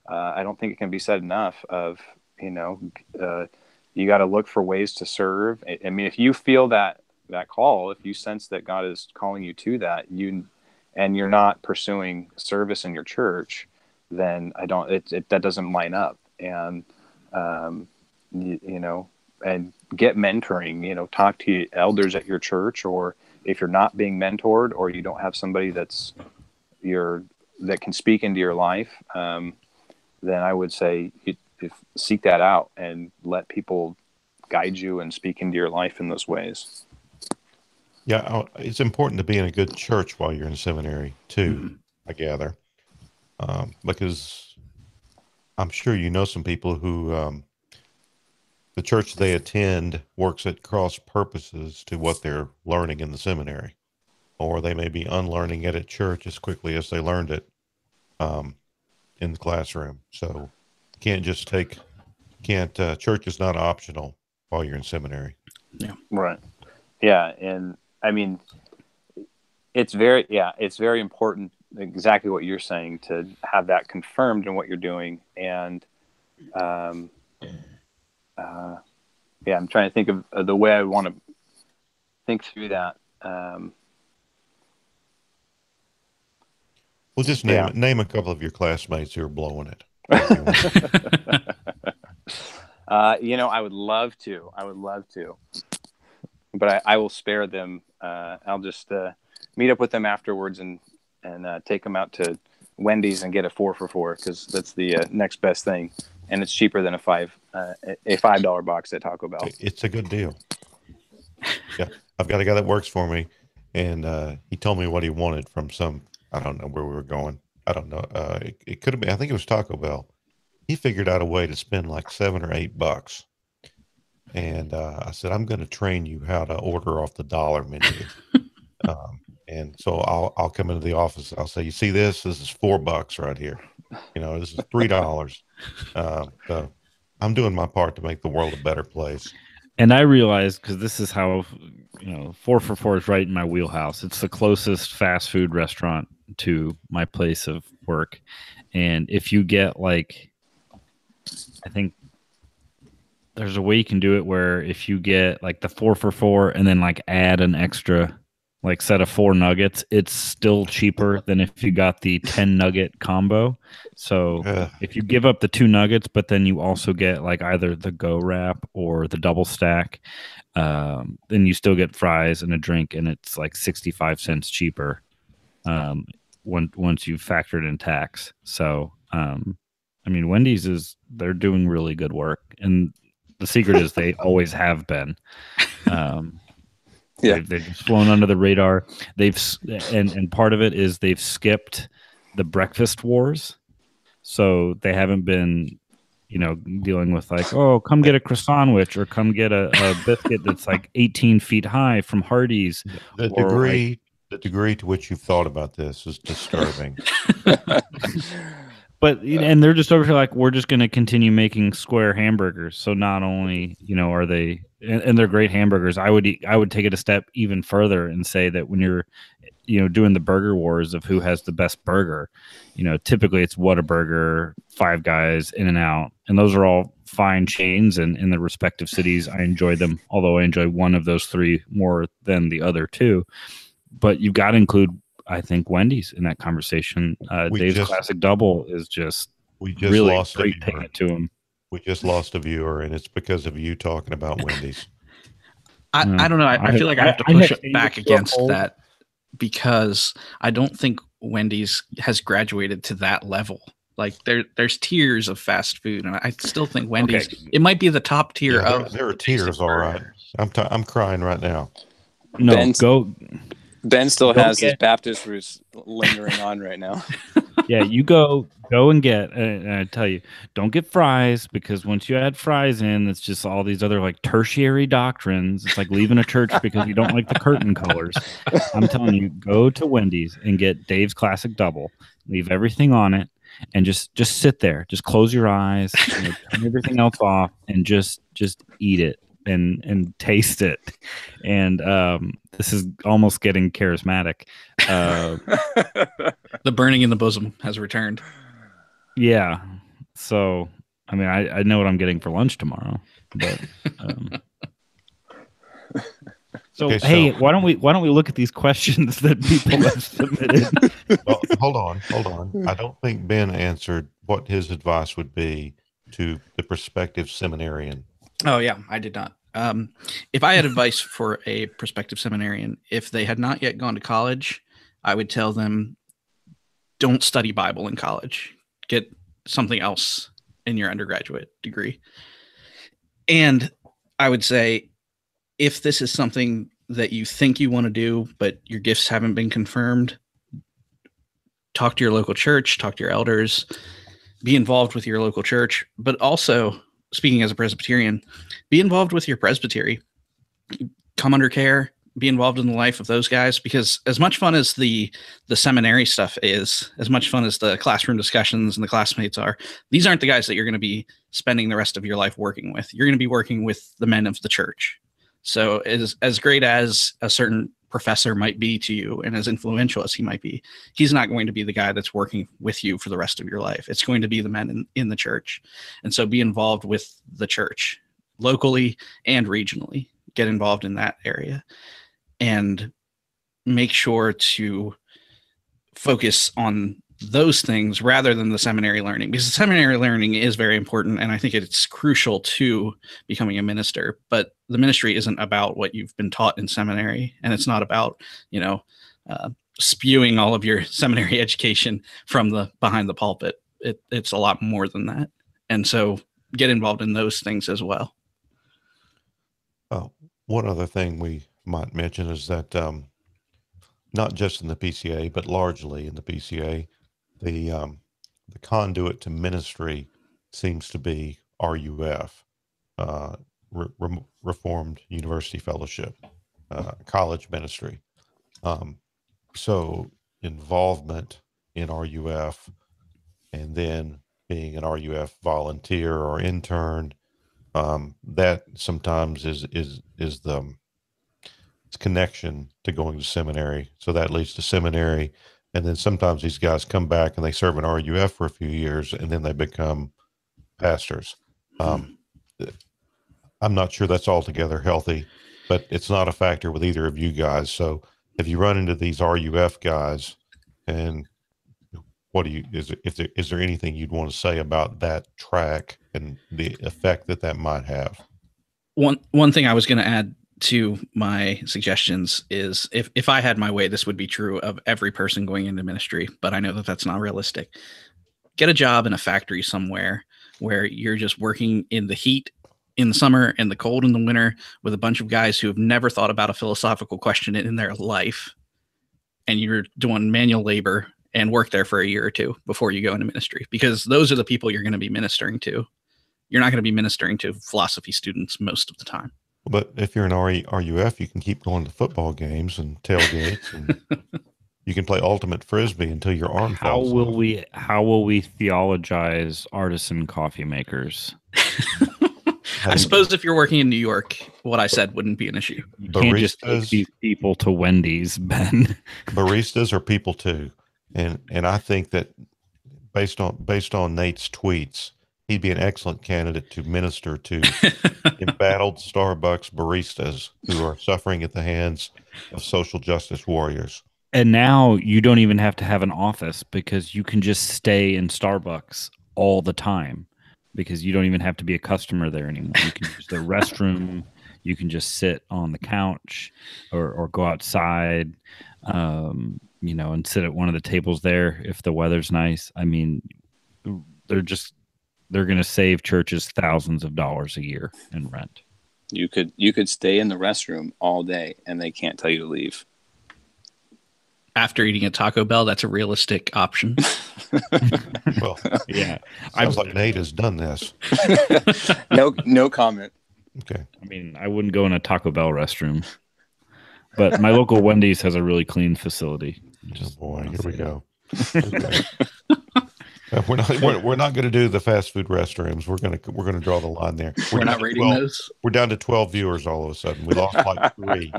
I don't think it can be said enough of, you got to look for ways to serve. I mean, if you feel that call, if you sense that God is calling you to that, and you're not pursuing service in your church, then that doesn't line up. And, and get mentoring, talk to elders at your church, or if you're not being mentored or you don't have somebody that can speak into your life, then I would say seek that out and let people guide you and speak into your life in those ways. Yeah, it's important to be in a good church while you're in seminary too, I gather, because I'm sure you know some people who the church they attend works at cross purposes to what they're learning in the seminary, or they may be unlearning it at church as quickly as they learned it in the classroom. So church is not optional while you're in seminary. Yeah. Right. Yeah. And I mean, it's very important, exactly what you're saying, to have that confirmed in what you're doing. And, I'm trying to think of the way I want to think through that. Well, just name a couple of your classmates who are blowing it. I would love to, but I will spare them. I'll just meet up with them afterwards and take them out to Wendy's and get a 4 for $4, because that's the next best thing, and it's cheaper than a $5 box at Taco Bell. It's a good deal. Yeah, I've got a guy that works for me, and he told me what he wanted from I don't know where we were going. I don't know. It could have been, I think it was Taco Bell. He figured out a way to spend like $7 or $8. And I said, I'm going to train you how to order off the dollar menu. And so I'll come into the office. I'll say, you see this? This is $4 right here. This is $3. So I'm doing my part to make the world a better place. And I realized, because this is how, 4 for $4 is right in my wheelhouse. It's the closest fast food restaurant to my place of work. And if you get I think there's a way you can do it where if you get the 4 for $4 and then add an extra set of 4 nuggets, it's still cheaper than if you got the 10 nugget combo. So if you give up the 2 nuggets, but then you also get either the Go Wrap or the double stack, then you still get fries and a drink, and it's 65 cents cheaper once you've factored in tax. So Wendy's they're doing really good work, and the secret is they always have been. They've just flown under the radar. And part of it is they've skipped the breakfast wars, so they haven't been, dealing with come get a croissant or come get a biscuit that's 18 feet high from Hardee's. The degree to which you've thought about this is disturbing. But and they're just over here we're just going to continue making square hamburgers. So not only are they, and they're great hamburgers. I would take it a step even further and say that when you're doing the burger wars of who has the best burger, typically it's Whataburger, Five Guys, In-N-Out, and those are all fine chains. And in the respective cities, I enjoy them. Although I enjoy one of those 3 more than the other 2. But you've got to include, I think, Wendy's in that conversation. Dave's Classic Double is just really lost great paying it to him. We just lost a viewer, and it's because of you talking about Wendy's. I don't know. I feel like I have to push back against that, because I don't think Wendy's has graduated to that level. There's tiers of fast food, and I still think Wendy's it might be the top tier of. There are tiers, all right. I'm crying right now. No, Ben still has his Baptist roots lingering on right now. Yeah, you go and get, and I tell you, don't get fries, because once you add fries in, it's just all these other tertiary doctrines. It's like leaving a church because you don't like the curtain colors. I'm telling you, go to Wendy's and get Dave's Classic Double. Leave everything on it and just sit there. Just close your eyes, turn everything else off, and just eat it and taste it. And this is almost getting charismatic. The burning in the bosom has returned. Yeah. So I mean, I know what I'm getting for lunch tomorrow, but so Okay, hey, why don't we look at these questions that people have submitted? Well, hold on. I don't think Ben answered what his advice would be to the prospective seminarian. Oh yeah, I did not. If I had advice for a prospective seminarian, if they had not yet gone to college, I would tell them, don't study Bible in college. Get something else in your undergraduate degree. And I would say, if this is something that you think you want to do, but your gifts haven't been confirmed, talk to your local church, talk to your elders, be involved with your local church, but also, speaking as a Presbyterian, be involved with your presbytery. Come under care, be involved in the life of those guys, because as much fun as the seminary stuff is, as much fun as the classroom discussions and the classmates are, these aren't the guys that you're going to be spending the rest of your life working with. You're going to be working with the men of the church. So as great as a certain professor might be to you and as influential as he might be, he's not going to be the guy that's working with you for the rest of your life. It's going to be the men in the church. And so be involved with the church locally and regionally. Get involved in that area and make sure to focus on those things rather than the seminary learning, because the seminary learning is very important. And I think it's crucial to becoming a minister, but the ministry isn't about what you've been taught in seminary. And it's not about, spewing all of your seminary education from the behind the pulpit. It's a lot more than that. And so get involved in those things as well. One other thing we might mention is that not just in the PCA, but largely in the PCA, the conduit to ministry seems to be RUF, Reformed University Fellowship, college ministry. So involvement in RUF and then being an RUF volunteer or intern, that sometimes is the connection to going to seminary. So that leads to seminary. And then sometimes these guys come back and they serve in RUF for a few years and then they become pastors. I'm not sure that's altogether healthy, but it's not a factor with either of you guys. So if you run into these RUF guys, and is there anything you'd want to say about that track and the effect that might have? One thing I was going to add to my suggestions is if I had my way, this would be true of every person going into ministry, but I know that that's not realistic. Get a job in a factory somewhere where you're just working in the heat in the summer and the cold in the winter with a bunch of guys who have never thought about a philosophical question in their life. And you're doing manual labor and work there for a year or two before you go into ministry, because those are the people you're going to be ministering to. You're not going to be ministering to philosophy students most of the time. But if you're an RUF, you can keep going to football games and tailgates, and you can play ultimate frisbee until your arm falls off. How will we theologize artisan coffee makers? I suppose if you're working in New York, what I said wouldn't be an issue. You can't just take these people to Wendy's, Ben. Baristas are people too, and I think that based on Nate's tweets, he'd be an excellent candidate to minister to embattled Starbucks baristas who are suffering at the hands of social justice warriors. And now you don't even have to have an office, because you can just stay in Starbucks all the time, because you don't even have to be a customer there anymore. You can use the restroom. You can just sit on the couch or go outside, and sit at one of the tables there if the weather's nice. I mean, they're going to save churches thousands of dollars a year in rent. You could stay in the restroom all day and they can't tell you to leave. After eating at Taco Bell, that's a realistic option. Well, yeah. Sounds like Nate has done this. No comment. Okay. I mean, I wouldn't go in a Taco Bell restroom, but my local Wendy's has a really clean facility. Oh boy, here we go. Okay. We're not going to do the fast food restrooms. We're going to draw the line there. We're not rating those. We're down to 12 viewers all of a sudden. We lost like 3.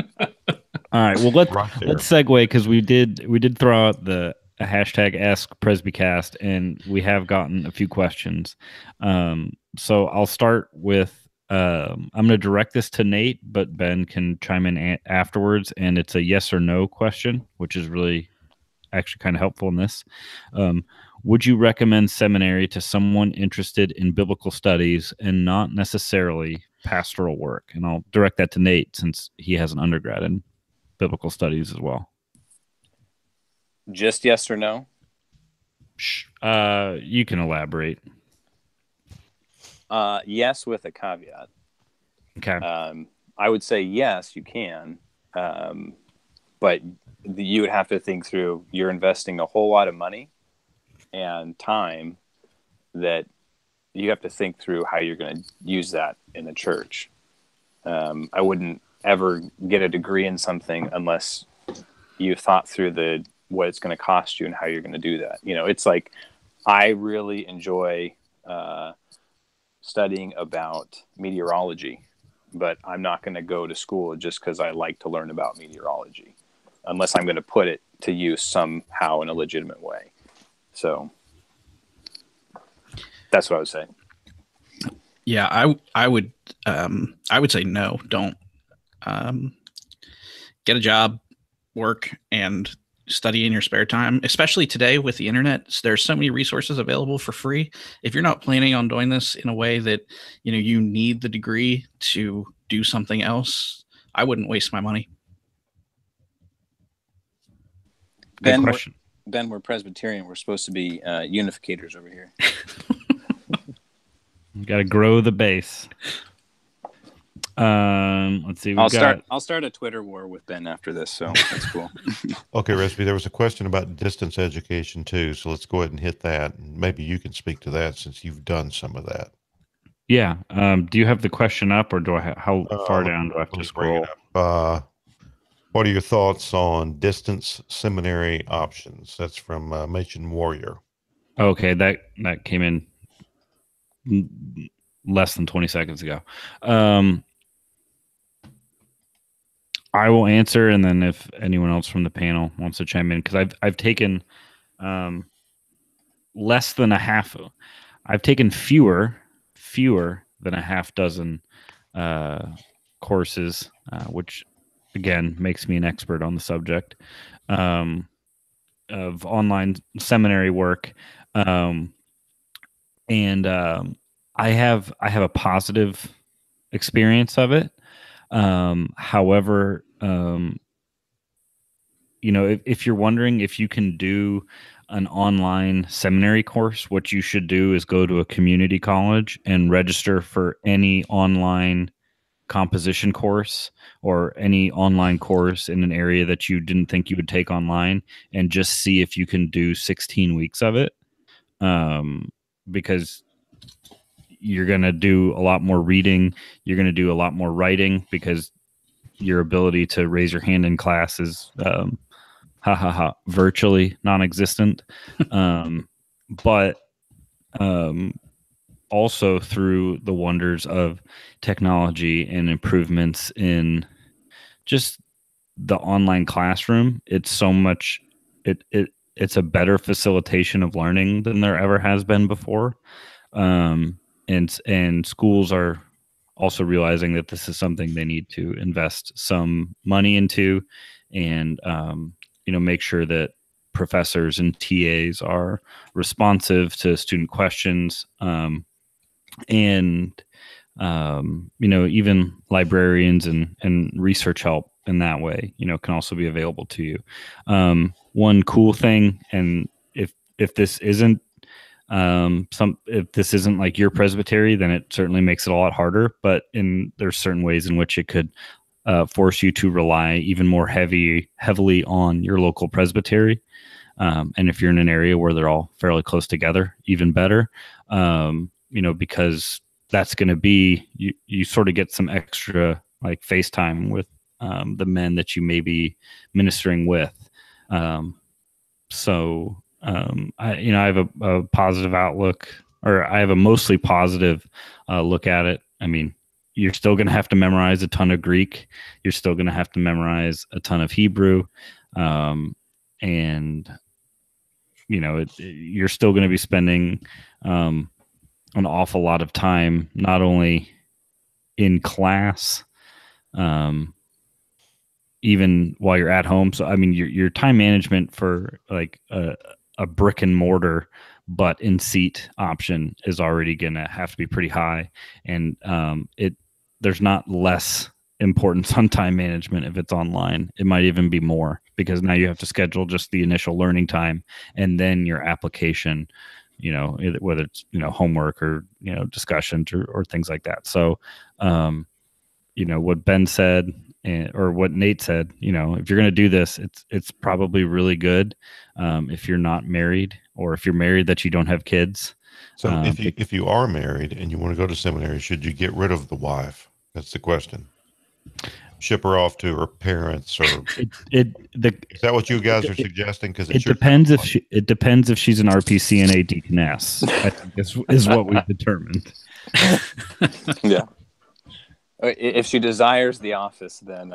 All right. Well, let's segue, because we did throw out the a hashtag Ask Presbycast, and we have gotten a few questions. So I'll start with. I'm going to direct this to Nate, but Ben can chime in afterwards. And it's a yes or no question, which is really actually kind of helpful in this. Would you recommend seminary to someone interested in biblical studies and not necessarily pastoral work? And I'll direct that to Nate since he has an undergrad in biblical studies as well. Just yes or no? You can elaborate. Yes, with a caveat. Okay. I would say yes, you can, but you would have to think through. You're investing a whole lot of money and time that you have to think through how you're going to use that in the church. I wouldn't ever get a degree in something unless you thought through what it's going to cost you and how you're going to do that. It's like I really enjoy studying about meteorology, but I'm not going to go to school just because I like to learn about meteorology, unless I'm going to put it to use somehow in a legitimate way. So that's what I would say. Yeah, I would say no. Don't get a job, work, and study in your spare time, especially today with the internet. There's so many resources available for free. If you're not planning on doing this in a way that you need the degree to do something else, I wouldn't waste my money. Good question. Ben, we're Presbyterian. We're supposed to be unificators over here. You got to grow the base. Let's see. I'll start a Twitter war with Ben after this, so that's cool. Okay, Recipe, there was a question about distance education too, so let's go ahead and hit that. And maybe you can speak to that since you've done some of that. Yeah. Do you have the question up, or how far down do I have to scroll? What are your thoughts on distance seminary options? That's from Machen Warrior. Okay, that came in less than 20 seconds ago. I will answer, and then if anyone else from the panel wants to chime in, because I've taken less than a half. I've taken fewer than a half dozen courses, which again makes me an expert on the subject of online seminary work, and I have a positive experience of it. However, if you're wondering if you can do an online seminary course, what you should do is go to a community college and register for any online composition course or any online course in an area that you didn't think you would take online, and just see if you can do 16 weeks of it. Because you're going to do a lot more reading. You're going to do a lot more writing because your ability to raise your hand in class is virtually non-existent. But also through the wonders of technology and improvements in just the online classroom, it's so much, it's a better facilitation of learning than there ever has been before. And schools are also realizing that this is something they need to invest some money into, and make sure that professors and TAs are responsive to student questions, and even librarians and research help in that way can also be available to you. One cool thing, and if this isn't if this isn't like your presbytery, then it certainly makes it a lot harder, but there's certain ways in which it could force you to rely even more heavily on your local presbytery. And if you're in an area where they're all fairly close together, even better, because that's going to be, you sort of get some extra like FaceTime with the men that you may be ministering with. I have a positive outlook, or I have a mostly positive look at it. I mean, you're still going to have to memorize a ton of Greek. You're still going to have to memorize a ton of Hebrew. And you're still going to be spending an awful lot of time, not only in class, even while you're at home. So, I mean, your time management for like a brick and mortar but in seat option is already going to have to be pretty high. And there's not less importance on time management if it's online. It might even be more, because now you have to schedule just the initial learning time and then your application, whether it's, homework or, discussions or things like that. So, what Ben said, or what Nate said, if you're going to do this, it's probably really good if you're not married, or if you're married that you don't have kids. So if you are married and you want to go to seminary, should you get rid of the wife? That's the question. Ship her off to her parents, or is that what you guys are suggesting? Because it depends if she's an RPCNA deaconess. I think is what we've determined. Yeah. If she desires the office, then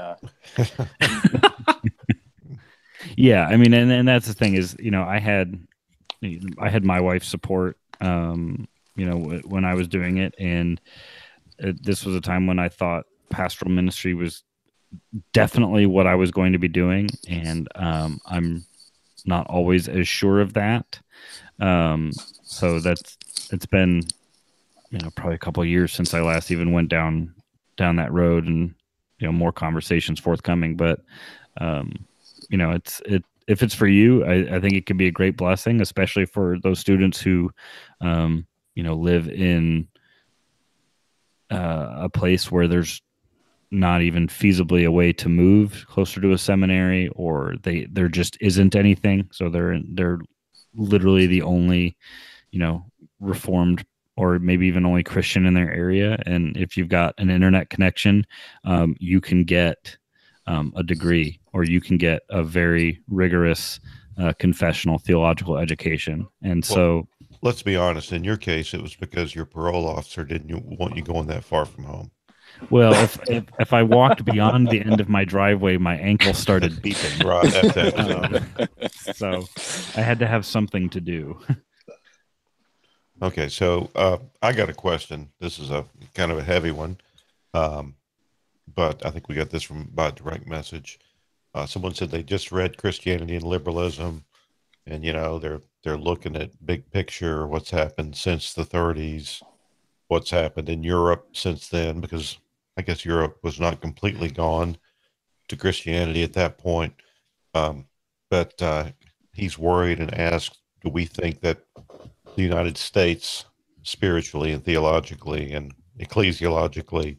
yeah, I mean, and that's the thing is, I had my wife's support, when I was doing it, and this was a time when I thought pastoral ministry was definitely what I was going to be doing, and I'm not always as sure of that. So it's been, probably a couple of years since I last even went down that road, and more conversations forthcoming. But if it's for you, I think it can be a great blessing, especially for those students who live in a place where there's not even feasibly a way to move closer to a seminary, or there just isn't anything. So they're literally the only Reformed, or maybe even only Christian in their area. And if you've got an internet connection, you can get a degree, or you can get a very rigorous confessional theological education. And so, let's be honest. In your case, it was because your parole officer didn't want you going that far from home. Well, if I walked beyond the end of my driveway, my ankle started beeping. Right. So I had to have something to do. Okay, so I got a question. This is a kind of a heavy one, but I think we got this by direct message. Someone said they just read Christianity and Liberalism, and they're looking at big picture, what's happened since the 30s, what's happened in Europe since then, because I guess Europe was not completely gone to Christianity at that point. But he's worried and asked, do we think that the United States, spiritually and theologically and ecclesiologically,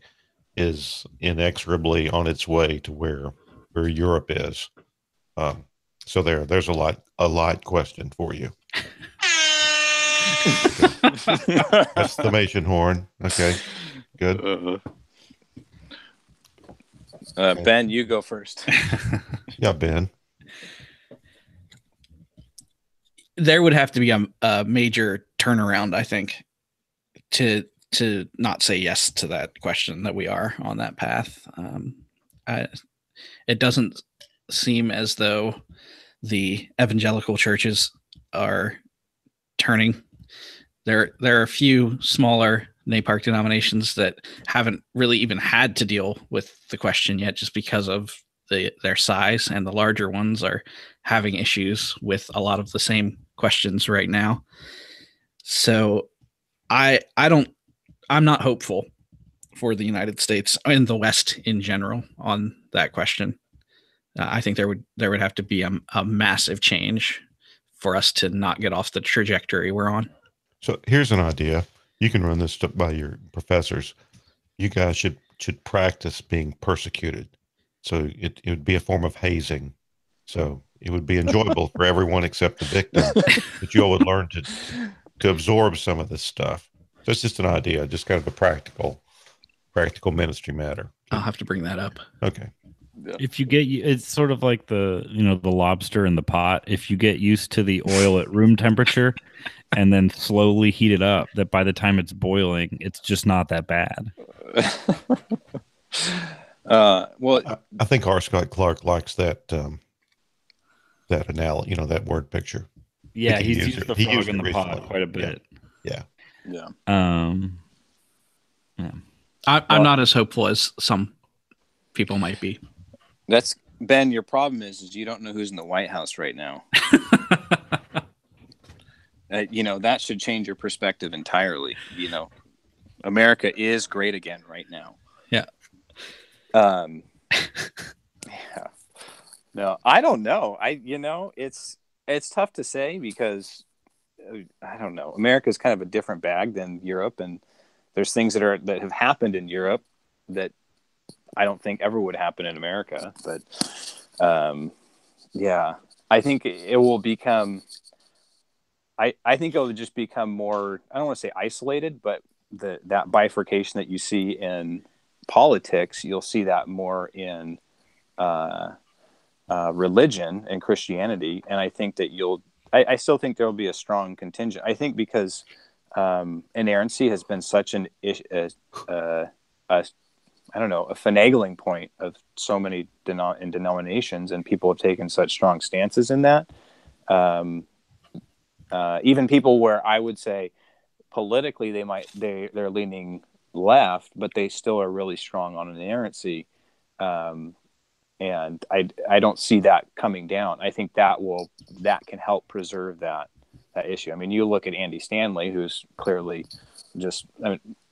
is inexorably on its way to where Europe is? So there's a light question for you. Exclamation horn. Okay, good. Ben, you go first. Yeah, Ben. There would have to be a major turnaround, I think, to not say yes to that question, that we are on that path. It doesn't seem as though the evangelical churches are turning. There are a few smaller NAPARC denominations that haven't really even had to deal with the question yet, just because of their size, and the larger ones are having issues with a lot of the same questions right now. So I'm not hopeful for the United States and the West in general on that question. I think there would have to be a massive change for us to not get off the trajectory we're on. So here's an idea. You can run this by your professors. You guys should practice being persecuted. So it would be a form of hazing. So it would be enjoyable for everyone except the victim, but you all would learn to absorb some of this stuff. So it's just an idea, just kind of a practical ministry matter. I'll have to bring that up. Okay. If you get, it's sort of like the lobster in the pot. If you get used to the oil at room temperature and then slowly heat it up, that by the time it's boiling, it's just not that bad. Well, I think R. Scott Clark likes that analogy, that word picture. Yeah, he he's used used it- the he frog used in it the pot recently. quite a bit. Yeah. Yeah. Yeah. I'm not as hopeful as some people might be. That's Ben. Your problem is you don't know who's in the White House right now. That should change your perspective entirely. America is great again right now. Yeah. Yeah. No, I don't know. It's tough to say because I don't know. America's kind of a different bag than Europe, and there's things that have happened in Europe that I don't think ever would happen in America. But yeah, I think it will become. I think it'll just become more. I don't want to say isolated, but that bifurcation that you see in politics, you'll see that more in religion and Christianity. And I think that I still think there will be a strong contingent. I think because inerrancy has been such a finagling point of so many denominations, and people have taken such strong stances in that. Even people where I would say politically they're leaning left, but they still are really strong on inerrancy. And I don't see that coming down. I think that can help preserve that issue. I mean, you look at Andy Stanley, who's clearly just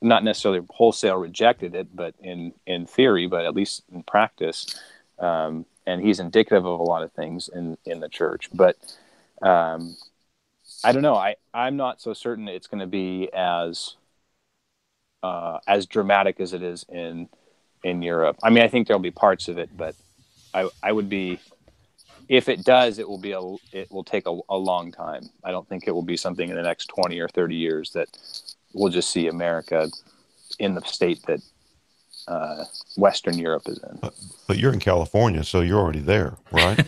not necessarily wholesale rejected it, but in theory, but at least in practice, and he's indicative of a lot of things in the church. But I don't know. I'm not so certain it's going to be as dramatic as it is in Europe. I mean, I think there'll be parts of it, but I would be, if it does, it will take a long time. I don't think it will be something in the next 20 or 30 years that we'll just see America in the state that Western Europe is in. But you're in California, so you're already there, right?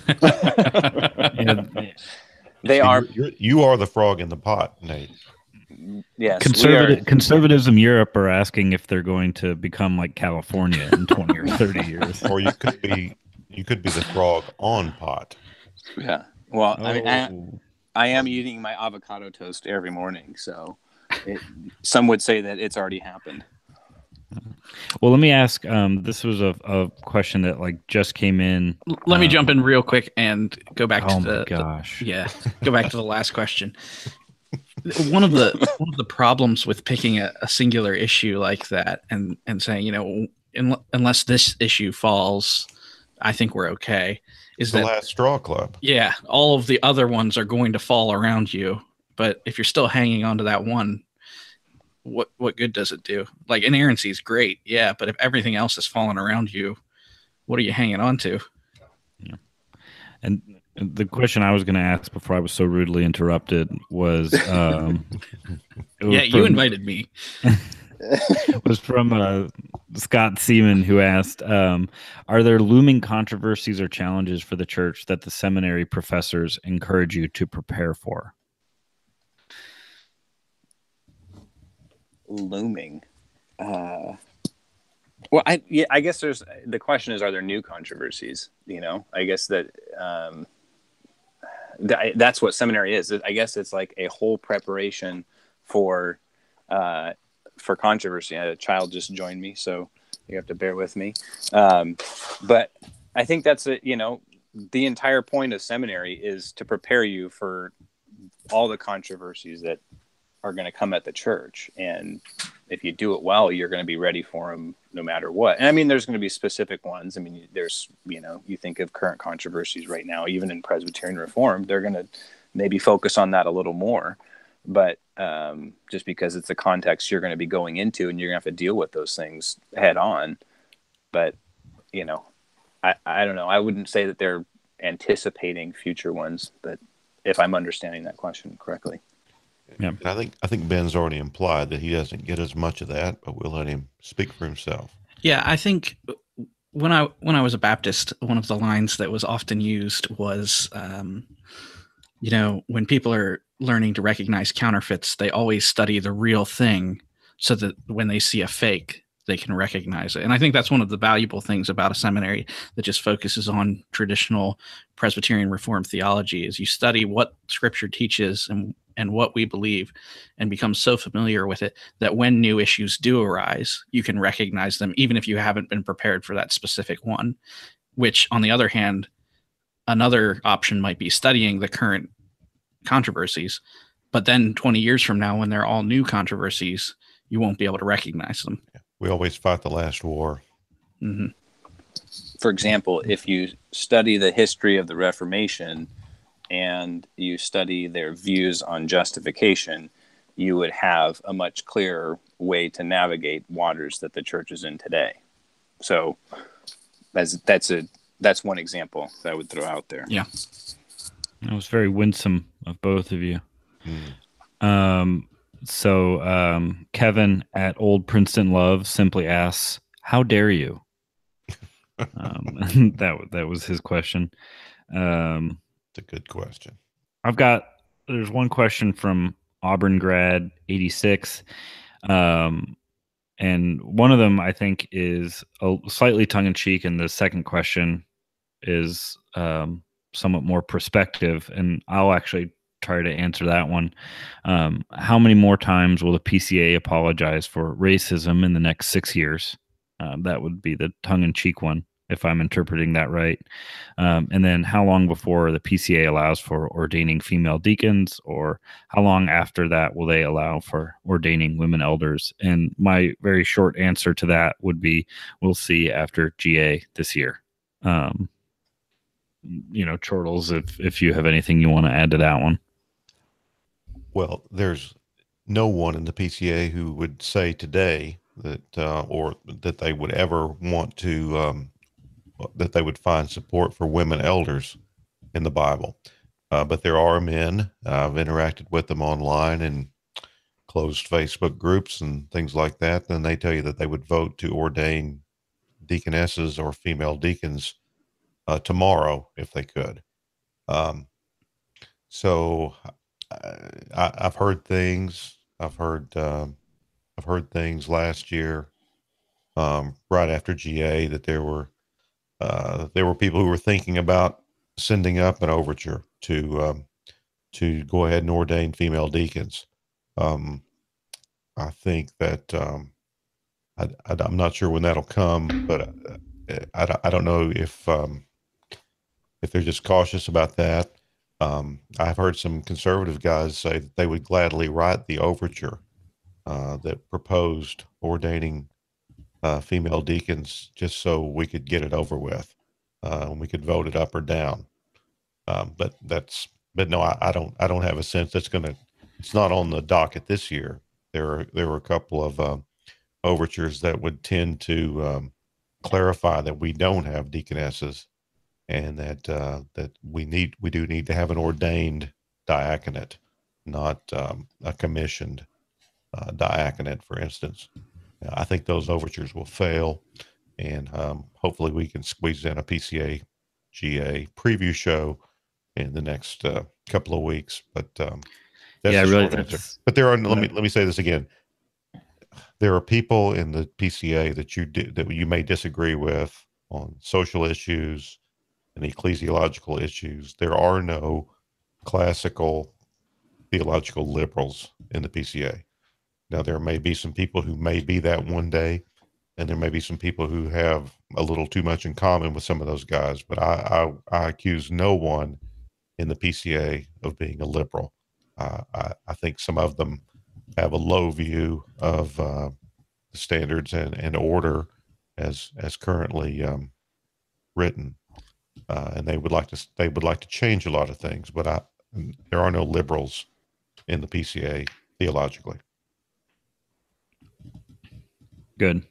They are. You are the frog in the pot, Nate. Yes, conservatives in Europe are asking if they're going to become like California in 20 or 30 years. Or you could be the frog on pot. Yeah. Well, I mean, I am eating my avocado toast every morning, so some would say that it's already happened. Well, let me ask. This was a question that just came in. Let me jump in real quick and go back to the. Oh my gosh! Go back to the last question. One of the problems with picking a singular issue like that and saying, unless this issue falls, I think we're okay. Is the last straw club? Yeah, all of the other ones are going to fall around you, but if you're still hanging on to that one, what good does it do? Like, inerrancy is great, yeah, but if everything else is falling around you, what are you hanging on to? Yeah, and the question I was going to ask before I was so rudely interrupted was, you invited me. Was from Scott Seaman, who asked, are there looming controversies or challenges for the church that the seminary professors encourage you to prepare for? Looming. Well, I guess the question is, are there new controversies? I guess that that's what seminary is. I guess it's like a whole preparation for controversy. A child just joined me, so you have to bear with me. But I think that's the entire point of seminary is to prepare you for all the controversies that are going to come at the church. And if you do it well, you're going to be ready for them no matter what. And I mean, there's going to be specific ones. I mean, there's, you think of current controversies right now, even in Presbyterian Reformed, they're going to maybe focus on that a little more. But just because it's a context you're going to be going into and you're going to have to deal with those things head on. But, I don't know. I wouldn't say that they're anticipating future ones, but if I'm understanding that question correctly. Yeah. And I think Ben's already implied that he doesn't get as much of that, but we'll let him speak for himself. Yeah, I think when I was a Baptist, one of the lines that was often used was, when people are learning to recognize counterfeits, they always study the real thing so that when they see a fake, they can recognize it. And I think that's one of the valuable things about a seminary that just focuses on traditional Presbyterian Reformed theology is you study what Scripture teaches and what we believe and become so familiar with it that when new issues do arise, you can recognize them even if you haven't been prepared for that specific one, which on the other hand, another option might be studying the current controversies, but then 20 years from now, when they're all new controversies, you won't be able to recognize them. We always fight the last war. Mm-hmm. For example, if you study the history of the Reformation and you study their views on justification, you would have a much clearer way to navigate waters that the church is in today. So that's one example that I would throw out there. Yeah. That was very winsome of both of you. So Kevin at Old Princeton Love simply asks, "How dare you?" That was his question. It's a good question. There's one question from Auburn grad 86. And one of them I think is a slightly tongue in cheek, and the second question is somewhat more perspective, and I'll actually try to answer that one. How many more times will the PCA apologize for racism in the next 6 years? That would be the tongue-in-cheek one, if I'm interpreting that right. And then how long before the PCA allows for ordaining female deacons, or how long after that will they allow for ordaining women elders? And my very short answer to that would be, we'll see after GA this year. Chortles, if you have anything you want to add to that one. Well, there's no one in the PCA who would say today that, or that they would ever want to, that they would find support for women elders in the Bible. But there are men, I've interacted with them online in closed Facebook groups and things like that, and they tell you that they would vote to ordain deaconesses or female deacons tomorrow if they could. So I've heard things. I've heard things last year, right after GA, that there were people who were thinking about sending up an overture to go ahead and ordain female deacons. I think that I'm not sure when that'll come, but I don't know if they're just cautious about that. I've heard some conservative guys say that they would gladly write the overture that proposed ordaining female deacons just so we could get it over with, and we could vote it up or down. But no, I don't have a sense it's not on the docket this year. There were a couple of overtures that would tend to clarify that we don't have deaconesses, and that we do need to have an ordained diaconate, not a commissioned diaconate, for instance. I think those overtures will fail, and hopefully we can squeeze in a PCA GA preview show in the next couple of weeks. But that's the short answer. But there are. Let me say this again. There are people in the PCA that you may disagree with on social issues and ecclesiological issues. There are no classical theological liberals in the PCA. Now, there may be some people who may be that one day, and there may be some people who have a little too much in common with some of those guys, but I accuse no one in the PCA of being a liberal. I think some of them have a low view of the standards and order as currently written, and they would like to change a lot of things, but there are no liberals in the PCA theologically. Good.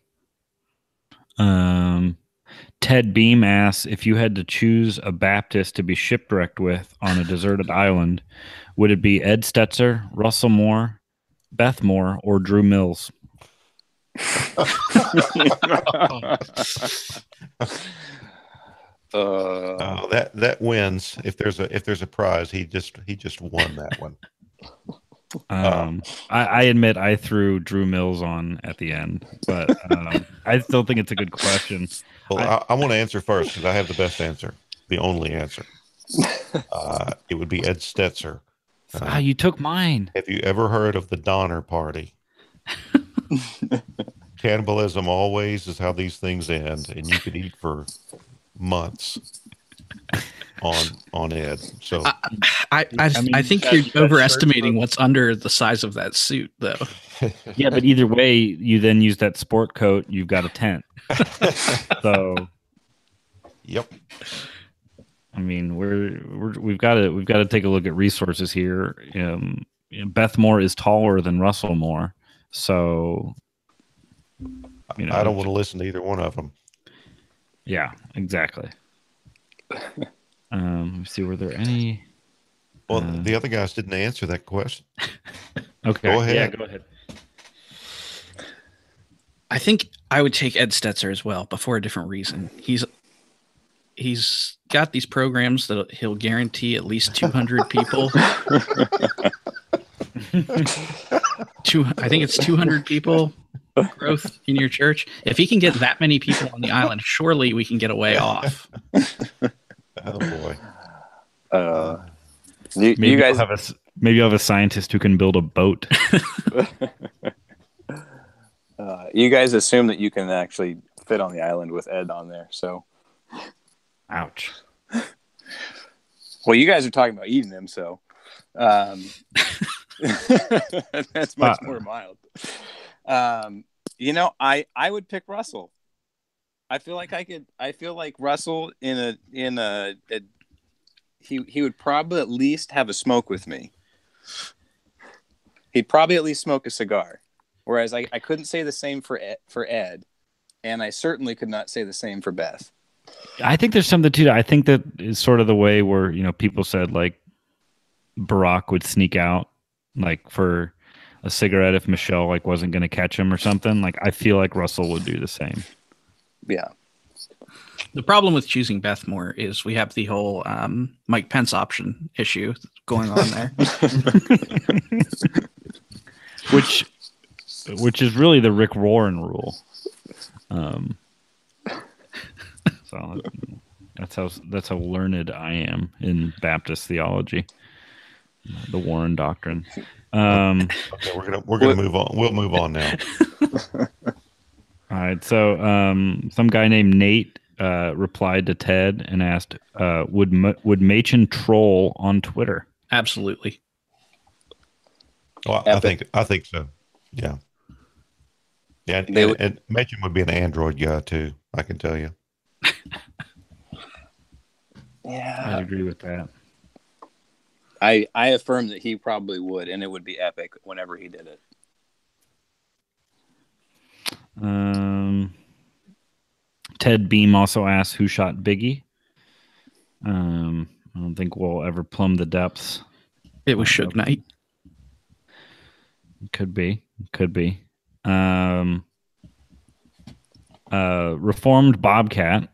Ted Beam asks, if you had to choose a Baptist to be shipwrecked with on a deserted island, would it be Ed Stetzer, Russell Moore, Beth Moore, or Drew Mills? That wins. If there's a prize, he just won that one. I admit I threw Drew Mills on at the end, but I still think it's a good question. Well, I want to answer first because I have the best answer, the only answer. It would be Ed Stetzer. You took mine. Have you ever heard of the Donner Party? Cannibalism always is how these things end, and you could eat for months on Ed. So I think you're overestimating what's under the size of that suit, though. Yeah, but either way, you then use that sport coat. You've got a tent. So, yep. I mean, we've got to take a look at resources here. Beth Moore is taller than Russell Moore, so I don't want to listen to either one of them. Yeah, exactly. Let's see, were there any? Well, the other guys didn't answer that question. Okay, go ahead. Yeah, go ahead. I think I would take Ed Stetzer as well, but for a different reason. He's got these programs that he'll guarantee at least 200 people. I think it's 200 people growth in your church. If he can get that many people on the island, surely we can get away off. Oh boy. Maybe you guys maybe you'll have a scientist who can build a boat. You guys assume that you can actually fit on the island with Ed on there, so. Ouch. Well, you guys are talking about eating him, so that's much more mild. I would pick Russell. I feel like Russell he would probably at least have a smoke with me. He'd probably at least smoke a cigar. Whereas I couldn't say the same for Ed, and I certainly could not say the same for Beth. I think there's something to that. I think that is sort of the way where, people said like Barack would sneak out like for a cigarette if Michelle like wasn't going to catch him or something. Like I feel like Russell would do the same. Yeah. The problem with choosing Beth Moore is we have the whole Mike Pence option issue going on there. Which is really the Rick Warren rule. So that's how learned I am in Baptist theology, the Warren doctrine. Okay, we're gonna move on. We'll move on now. All right. So some guy named Nate replied to Ted and asked, "Would Machen troll on Twitter?" Absolutely. Well, I think so. Yeah. Yeah, and Machen would be an Android guy too. I can tell you. Yeah, I agree with that. I affirm that he probably would, and it would be epic whenever he did it. Ted Beam also asked who shot Biggie. I don't think we'll ever plumb the depths. It was Suge Knight. Could be. Reformed Bobcat.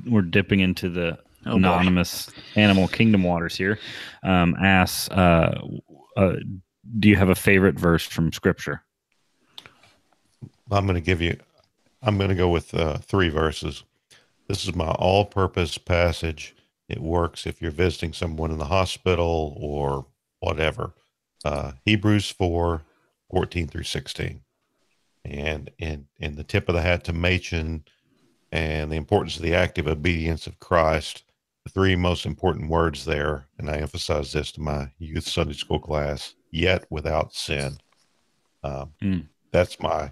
We're dipping into the anonymous Animal Kingdom waters here. Asks, do you have a favorite verse from Scripture? I'm going to go with 3 verses. This is my all-purpose passage. It works if you're visiting someone in the hospital or whatever. Hebrews 4:14 through 16. And in the tip of the hat to Machen and the importance of the active obedience of Christ, the 3 most important words there, and I emphasize this to my youth Sunday school class, yet without sin. That's my,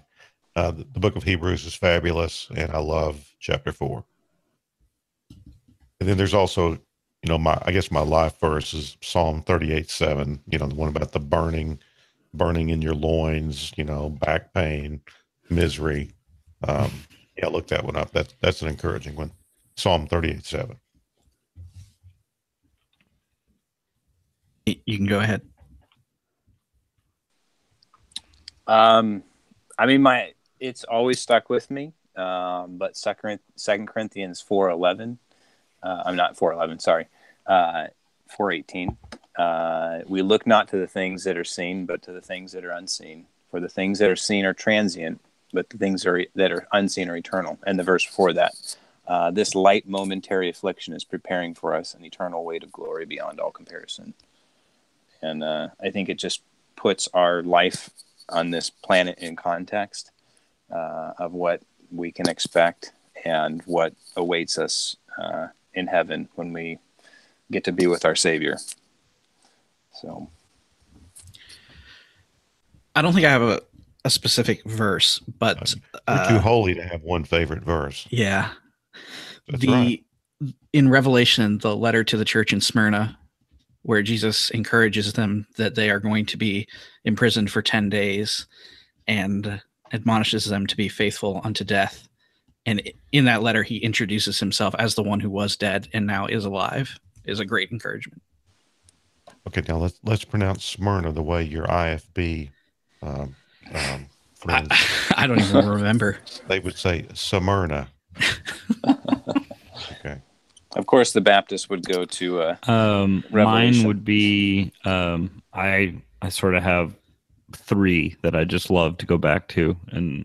the book of Hebrews is fabulous, and I love chapter 4. And then there's also, my life verse is Psalm 38:7, the one about the burning in your loins, back pain, misery. Look that one up. That's an encouraging one. Psalm 38:7. You can go ahead. It's always stuck with me. But 2 Corinthians 4:11. I'm not 4:11. Sorry, 4:18. We look not to the things that are seen, but to the things that are unseen. For the things that are seen are transient, but the things that are unseen are eternal. And the verse before that, this light momentary affliction is preparing for us an eternal weight of glory beyond all comparison. And I think it just puts our life on this planet in context of what we can expect and what awaits us in heaven when we get to be with our Savior. So I don't think I have a specific verse, but you're too holy to have one favorite verse. Yeah. That's right. In Revelation, the letter to the church in Smyrna, where Jesus encourages them that they are going to be imprisoned for 10 days and admonishes them to be faithful unto death. And in that letter, he introduces himself as the one who was dead and now is alive, is a great encouragement. Okay, now let's pronounce Smyrna the way your IFB friends. I don't even remember. They would say Smyrna. Okay. Of course, the Baptist would go to mine would be I sort of have three that I just love to go back to, and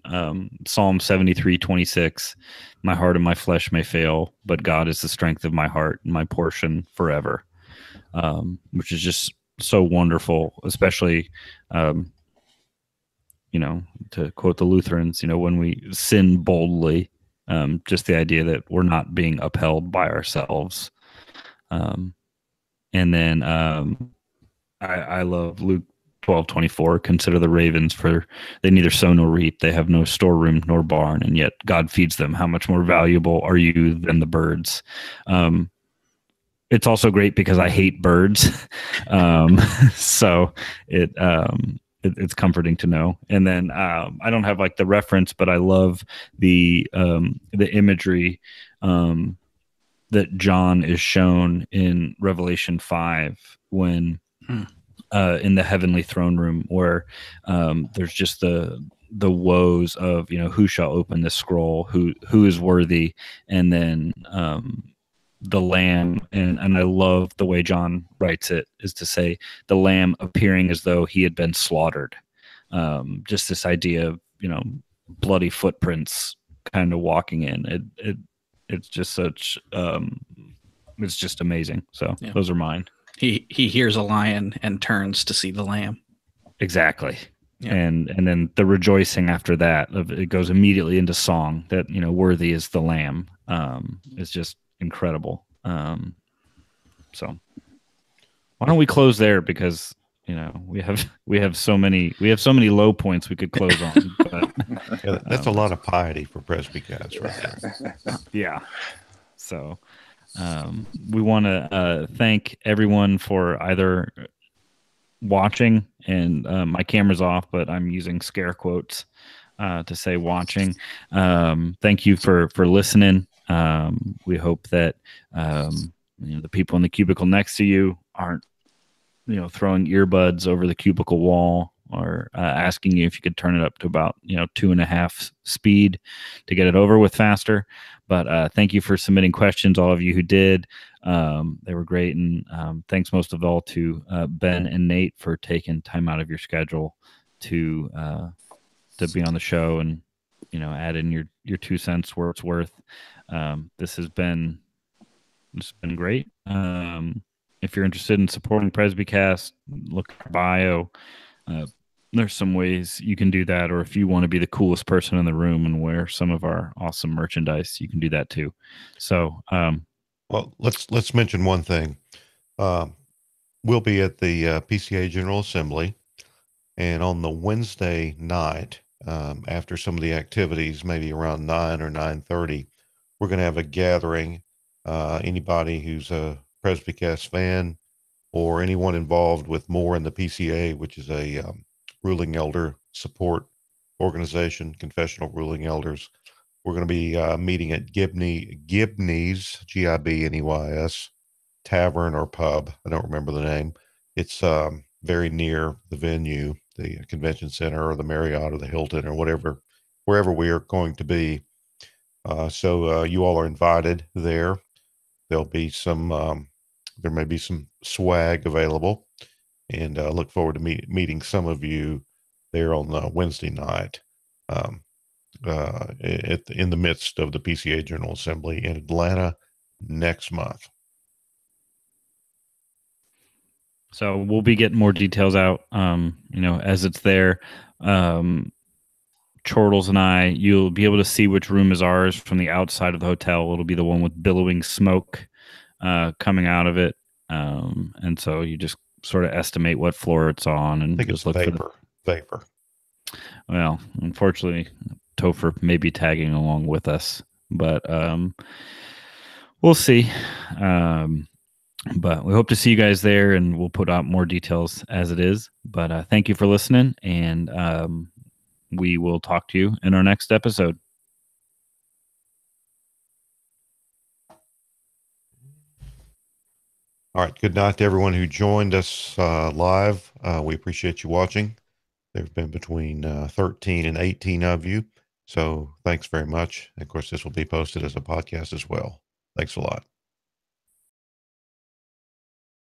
Psalm 73:26. My heart and my flesh may fail, but God is the strength of my heart and my portion forever. Which is just so wonderful, especially to quote the Lutherans, when we sin boldly. Just the idea that we're not being upheld by ourselves. And then I love Luke 12:24. Consider the ravens, for they neither sow nor reap. They have no storeroom nor barn, and yet God feeds them. How much more valuable are you than the birds? It's also great because I hate birds. So it's comforting to know. And then I don't have like the reference, but I love the imagery that John is shown in Revelation 5 when in the heavenly throne room, where there's just the woes of who shall open this scroll, who is worthy, and then the Lamb, and I love the way John writes it, is to say the Lamb appearing as though he had been slaughtered. Just this idea of bloody footprints kind of walking in. It's just such it's just amazing. So yeah. Those are mine. He hears a lion and turns to see the Lamb. Exactly. Yeah. And then the rejoicing after that, it goes immediately into song that worthy is the Lamb. It's just incredible. So why don't we close there, because we have so many low points we could close on. But, yeah, that's a lot of piety for Presbycast right there. Yeah. So we want to thank everyone for either watching, and my camera's off, but I'm using scare quotes to say watching. Thank you for listening. We hope that the people in the cubicle next to you aren't throwing earbuds over the cubicle wall, or asking you if you could turn it up to about 2.5 speed to get it over with faster. But thank you for submitting questions, all of you who did. They were great, and thanks most of all to Ben and Nate for taking time out of your schedule to be on the show and add in your 2 cents where it's worth. This has been great. If you're interested in supporting Presbycast, look at our bio. There's some ways you can do that, or if you want to be the coolest person in the room and wear some of our awesome merchandise, you can do that too. So, well, let's mention one thing. We'll be at the PCA General Assembly, and on the Wednesday night, after some of the activities, maybe around 9 or 9:30, we're going to have a gathering. Anybody who's a Presbycast fan, or anyone involved with more in the PCA, which is a ruling elder support organization, confessional ruling elders. We're going to be meeting at Gibney's, Gibneys Tavern or Pub. I don't remember the name. It's very near the venue, the convention center or the Marriott or the Hilton or wherever we are going to be. So you all are invited there. There'll be some there may be some swag available, and look forward to meeting some of you there on Wednesday night in the midst of the PCA General Assembly in Atlanta next month. So we'll be getting more details out, as it's there. Chortles and I, you'll be able to see which room is ours from the outside of the hotel. It'll be the one with billowing smoke coming out of it. And so you just sort of estimate what floor it's on, and I think just it's look vapor. Well, unfortunately, Topher may be tagging along with us, but we'll see. But we hope to see you guys there, and we'll put out more details as it is. But thank you for listening, and we will talk to you in our next episode. All right. Good night to everyone who joined us live. We appreciate you watching. There have been between 13 and 18 of you. So thanks very much. Of course, this will be posted as a podcast as well. Thanks a lot.